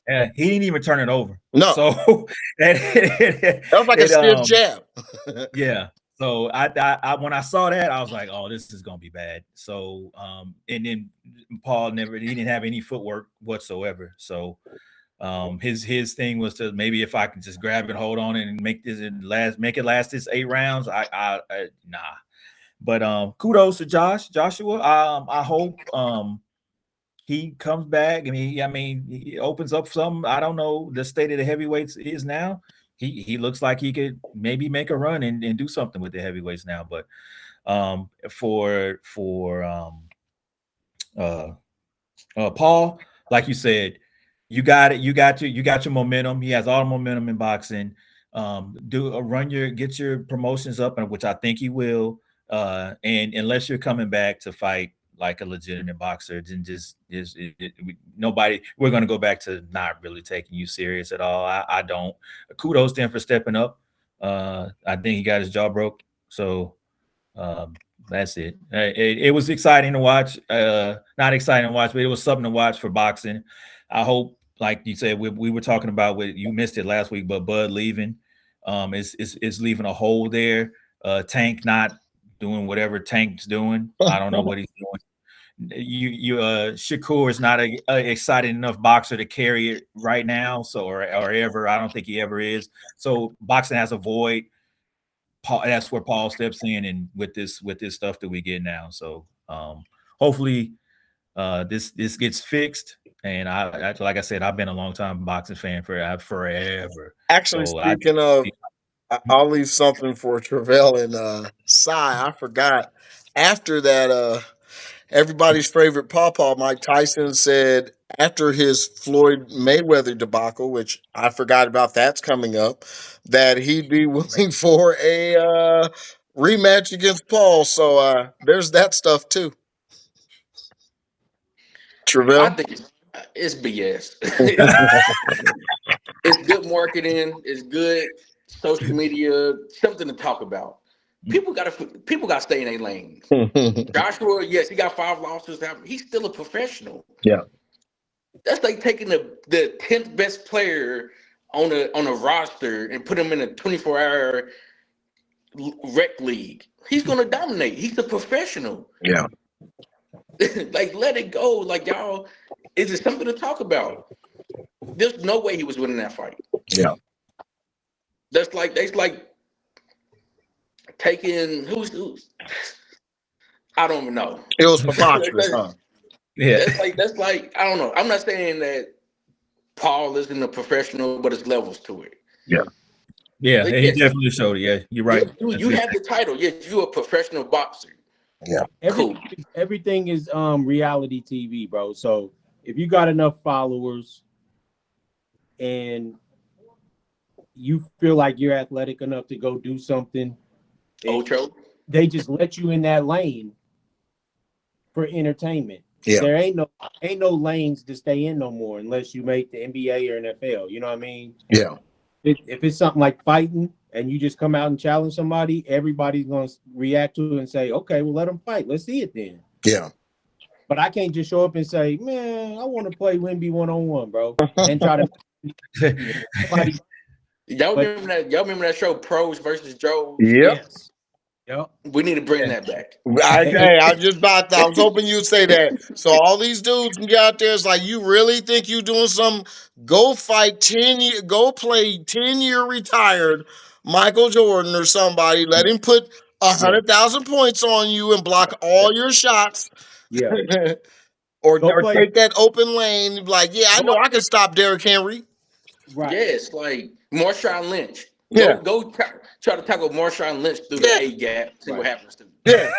Yeah, he didn't even turn it over. No, So it, that was like a it stiff jab. yeah. So I when I saw that, I was like, oh, this is gonna be bad. So and then Paul he didn't have any footwork whatsoever. So his thing was to maybe if I could just grab it, hold on, and make it last this 8 rounds. I nah. But kudos to Joshua. I hope he comes back. I mean, he opens up some. I don't know the state of the heavyweights is now. He looks like he could maybe make a run and do something with the heavyweights now. But for uh, Paul, like you said, you got it. You got your momentum. He has all the momentum in boxing. Get your promotions up, and which I think he will. And unless you're coming back to fight like a legitimate boxer, then nobody. We're going to go back to not really taking you serious at all. I don't. Kudos to him for stepping up. I think he got his jaw broke. So um, that's it. It was exciting to watch. Not exciting to watch, but it was something to watch for boxing. I hope, like you said, we were talking about with you missed it last week, but Bud leaving is leaving a hole there. Tank not doing whatever Tank's doing. I don't know what he's doing. Shakur is not a exciting enough boxer to carry it right now, so or ever. I don't think he ever is. So boxing has a void. Paul, that's where Paul steps in, and with this stuff that we get now. So hopefully this gets fixed. And I like I said, I've been a long time boxing fan for forever. Actually, So I speaking of, I'll leave something for Travell and Cy. I forgot. After that, everybody's favorite pawpaw, Mike Tyson, said after his Floyd Mayweather debacle, which I forgot about, that's coming up, that he'd be willing for a rematch against Paul. So there's that stuff too. I Travell. think it's BS. It's good marketing. It's good social media. Something to talk about. People got to stay in their lanes. Joshua, yes, he got 5 losses. He's still a professional. Yeah. That's like taking the 10th best player on a roster and put him in a 24-hour rec league. He's gonna dominate. He's a professional. Yeah. Like, let it go. Like, y'all, is it something to talk about? There's no way he was winning that fight. Yeah. That's like taking who's I don't even know. It was preposterous, huh? yeah. That's like I don't know. I'm not saying that Paul isn't a professional, but it's levels to it. Yeah. Yeah, Like, he yes, definitely showed it. Yeah, you're right. you have the title. Yes, you're a professional boxer. Yeah. Cool. Everything is reality TV, bro. So if you got enough followers and you feel like you're athletic enough to go do something, Ocho. they just let you in that lane for entertainment. Yeah. There ain't no lanes to stay in no more unless you make the NBA or NFL. You know what I mean? Yeah. If it's something like fighting and you just come out and challenge somebody, everybody's gonna react to it and say, "Okay, well, let them fight. Let's see it then." Yeah. But I can't just show up and say, "Man, I want to play Wimby 1-on-1, bro," and try to. Somebody, Y'all but remember that? Y'all remember that show, Pros versus Joes? Yep. yes, yep. We need to bring that back. I was just about to, I was hoping you'd say that. So all these dudes can get out there. It's like, you really think you doing some? Go fight 10 year, go play 10-year retired Michael Jordan or somebody. Let him put Yeah, 100,000 points on you and block yeah, all your shots, yeah. Go or play. take that open lane. Like, yeah, I Go know out I can stop Derrick Henry. right. Yes, like Marshawn Lynch. Yeah, Try to tackle Marshawn Lynch through the yeah, A gap. See what Right. happens to him. yeah,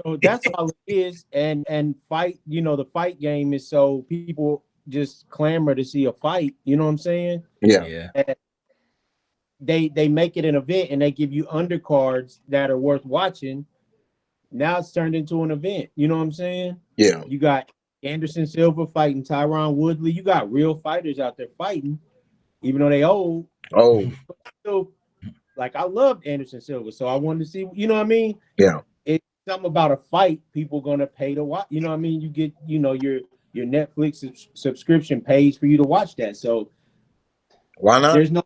So that's all it is. And fight. The fight game is so people just clamor to see a fight. You know what I'm saying? yeah, yeah. And they make it an event and they give you undercards that are worth watching. Now it's turned into an event. You know what I'm saying? yeah. You got Anderson Silva fighting Tyron Woodley. You got real fighters out there fighting, even though they old. Oh, So, like, I loved Anderson Silva, so I wanted to see. You know what I mean? yeah. It's something about a fight. People gonna pay to watch. You know what I mean? You get, your Netflix subscription pays for you to watch that. So Why not? there's no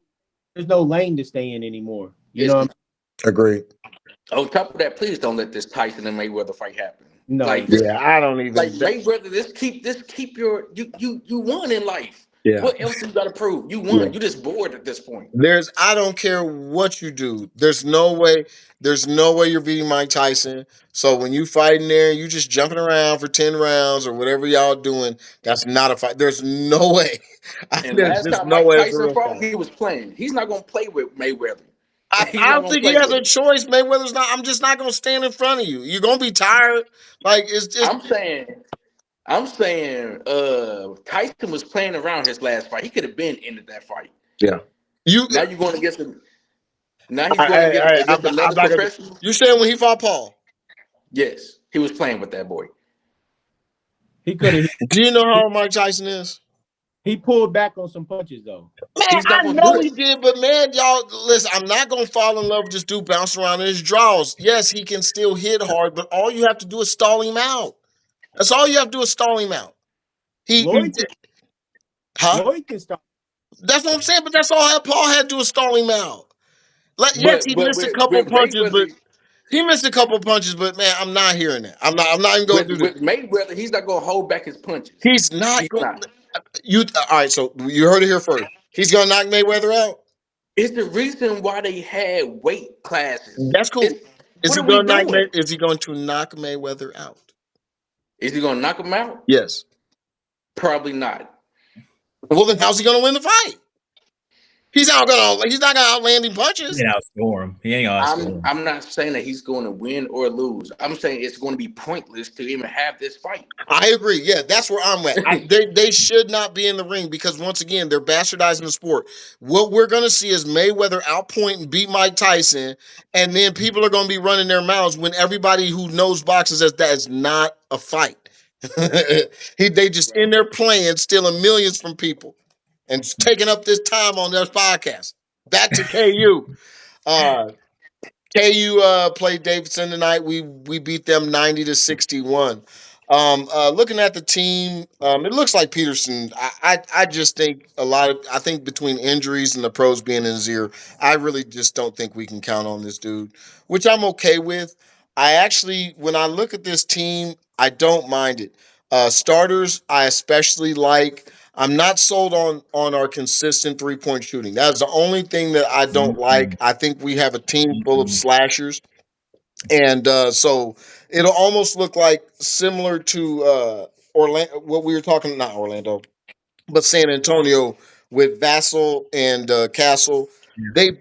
lane to stay in anymore. You know It's what Agree. on top of that. Please don't let this Tyson and Mayweather fight happen. No. Like this, Yeah, I don't like even. Mayweather. This keep your you won in life. Yeah. What else you got to prove? You Yeah. won. You just bored at this point. I don't care what you do. There's no way you're beating Mike Tyson. So when you fighting there, you just jumping around for 10 rounds or whatever y'all doing, that's not a fight. There's no way. And There's last just time no Mike way it's a Tyson real fought, fight. he was playing. He's not gonna play with Mayweather. He's I not don't gonna think he play has with a him. choice. Mayweather's not. I'm just not gonna stand in front of you. You're gonna be tired. Like it's just I'm saying I'm saying Tyson was playing around his last fight. He could have been ended that fight. yeah. You Now you're going against him. Now he's going I, against I'm another not gonna. professional. You saying when he fought Paul? Yes, he was playing with that boy. He could have. Do you know He, how Mike Tyson is? he pulled back on some punches though. Man, He's not I going to do know he it. did, but man, y'all, listen, I'm not going to fall in love with this dude bouncing around in his draws. Yes, he can still hit hard, but all you have to do is stall him out. That's all you have to do is stall him out. He Floyd can huh? Floyd can start. That's what I'm saying, but that's all Paul had to do is stall him out. Yes, he But missed a with couple of punches, but Mayweather, He missed a couple punches, but man, I'm not hearing that. I'm not even going to do this. With Mayweather, he's not gonna hold back his punches. He's not He's going. not. You all right? So you heard it here first. He's going to knock Mayweather out. It's the reason why they had weight classes. That's cool. It's Is what he are we going to knock? doing? Is he going to knock Mayweather out? Is he gonna knock him out? Yes. Probably not. Well, then how's he going to win the fight? He's not going to. He's not going to outland him He punches. ain't outscore him. He ain't outscore him. I'm not saying that he's going to win or lose. I'm saying it's going to be pointless to even have this fight. I agree. Yeah, that's where I'm at. They should not be in the ring because once again they're bastardizing the sport. What we're gonna see is Mayweather outpoint and beat Mike Tyson, and then people are gonna be running their mouths when everybody who knows boxing says that is not a fight. They just in there playing, stealing millions from people, and just taking up this time on their podcast. Back to KU. Uh, KU played Davidson tonight. We beat them 90-61. Looking at the team, it looks like Peterson. I just think I think between injuries and the pros being in his ear, I really just don't think we can count on this dude, which I'm okay with. I actually, when I look at this team, I don't mind it. Starters, I especially like. I'm not sold on our consistent 3-point shooting. That's the only thing that I don't like. Mm-mm. I think we have a team full of Mm-mm. slashers, and so it'll almost look like similar to Orlando. What we were talking, not Orlando, but San Antonio with Vassell and Castle. They're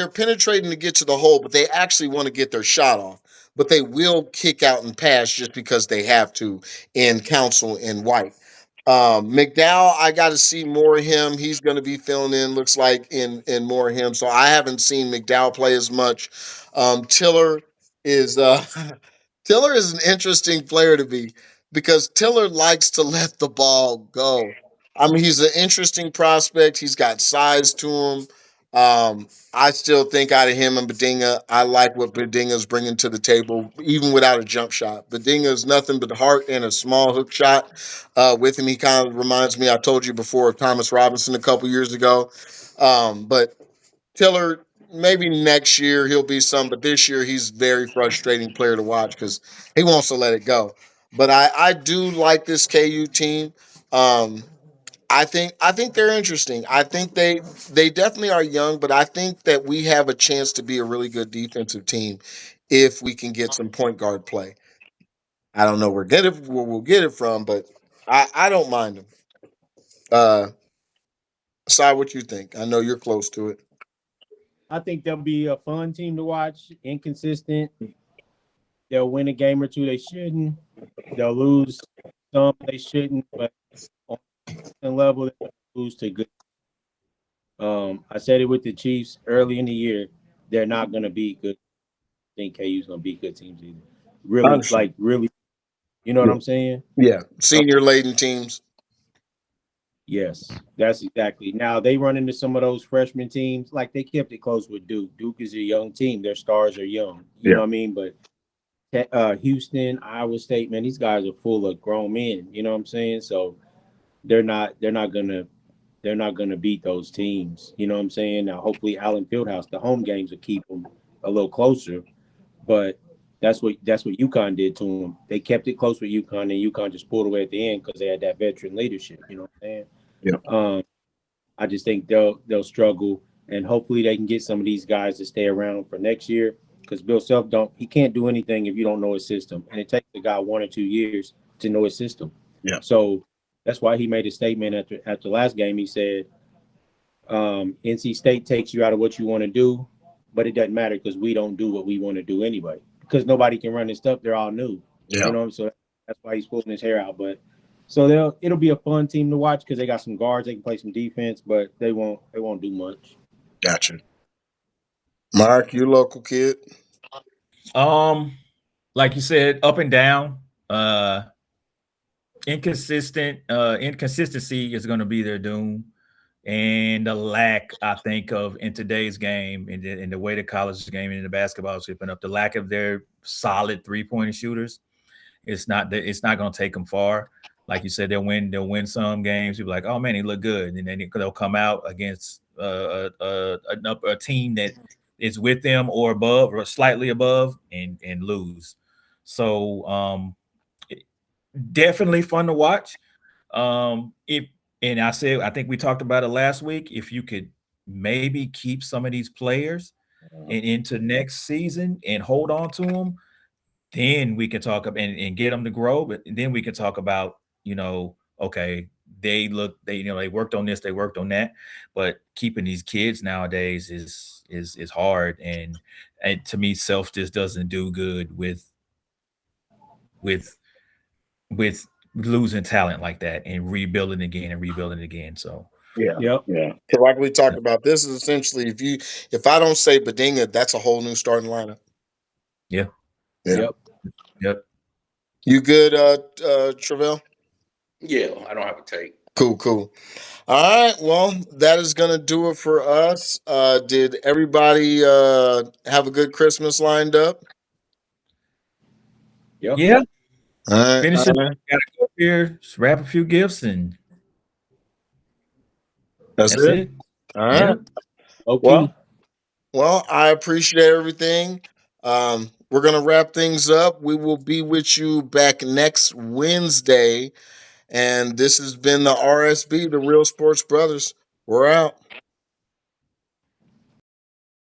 penetrating to get to the hole, but they actually want to get their shot off. But they will kick out and pass just because they have to in Council and White. McDowell, I got to see more of him. He's going to be filling in, looks like, in more of him. So I haven't seen McDowell play as much. Tiller is Tiller is an interesting player to be because Tiller likes to let the ball go. I mean, he's an interesting prospect. He's got size to him. I still think out of him and Bedinga, I like what Bedinga's bringing to the table, even without a jump shot. Bedinga is nothing but heart and a small hook shot. With him, he kind of reminds me, I told you before, of Thomas Robinson a couple years ago. But Tiller, maybe next year he'll be some, but this year he's very frustrating player to watch because he wants to let it go. But I do like this KU team. Um, I think they're interesting. I think they definitely are young, but I think that we have a chance to be a really good defensive team if we can get some point guard play. I don't know where we'll get it from, but I don't mind them. Uh, Sai, what you think? I know you're close to it. I think they'll be a fun team to watch. Inconsistent. They'll win a game or two they shouldn't. They'll lose some they shouldn't, but on the level they lose to good. I said it with the Chiefs early in the year. They're not going to be good. I think KU's going to be good teams either. I Really, understand. like really, you know what Yeah, I'm saying? yeah. Uh, Senior laden teams. yes, that's exactly. Now they run into some of those freshman teams. Like they kept it close with Duke. Duke is a young team. Their stars are young. You Yeah, know what I mean? But Houston, Iowa State, man, these guys are full of grown men. You know what I'm saying? So they're not gonna beat those teams. You know what I'm saying? Now, hopefully, Allen Fieldhouse, the home games will keep them a little closer. But that's what UConn did to them. They kept it close with UConn, and UConn just pulled away at the end because they had that veteran leadership. You know what I'm saying? yeah, I just think they'll struggle, and hopefully they can get some of these guys to stay around for next year. Because Bill Self he can't do anything if you don't know his system, and it takes a guy 1 or 2 years to know his system. yeah, So that's why he made a statement after last game. He said, "NC State takes you out of what you want to do, but it doesn't matter because we don't do what we want to do anyway. Because nobody can run this stuff; they're all new. yeah. You know, so that's why he's pulling his hair out. But so it'll be a fun team to watch because they got some guards, they can play some defense, but they won't do much. Gotcha. Mark, you local kid. Um, like you said, up and down. Inconsistency is going to be their doom, and the lack, I think, of in today's game, in the way the college game and the basketball is shipping up, the lack of their solid 3-point shooters. It's not going to take them far. Like you said, they'll win some games. People are like, oh man, he looked good, and then they'll come out against a team that is with them or above or slightly above and lose. So definitely fun to watch. If and I said I think we talked about it last week. If you could maybe keep some of these players and into next season and hold on to them, then we can talk about and get them to grow. But then we can talk about, okay, they worked on this, they worked on that, but keeping these kids nowadays is hard, and to me, self just doesn't do good with with losing talent like that and rebuilding again and rebuilding again. So Yeah, Yep. yeah. So like we talked about, this is essentially if I don't say Bedinga, that's a whole new starting lineup. yeah, Yeah. Yep. yep, You good, Travell? Yeah, I don't have a take. Cool, cool. All right. Well, that is gonna do it for us. Did everybody have a good Christmas lined up? Yep. yeah. All right, all Finish it. right. Gotta go up here, wrap a few gifts, and That's that's it. it. All Yeah. right. Okay. Well, I appreciate everything. We're gonna wrap things up. We will be with you back next Wednesday, and this has been the RSB, the Real Sports Brothers. We're out.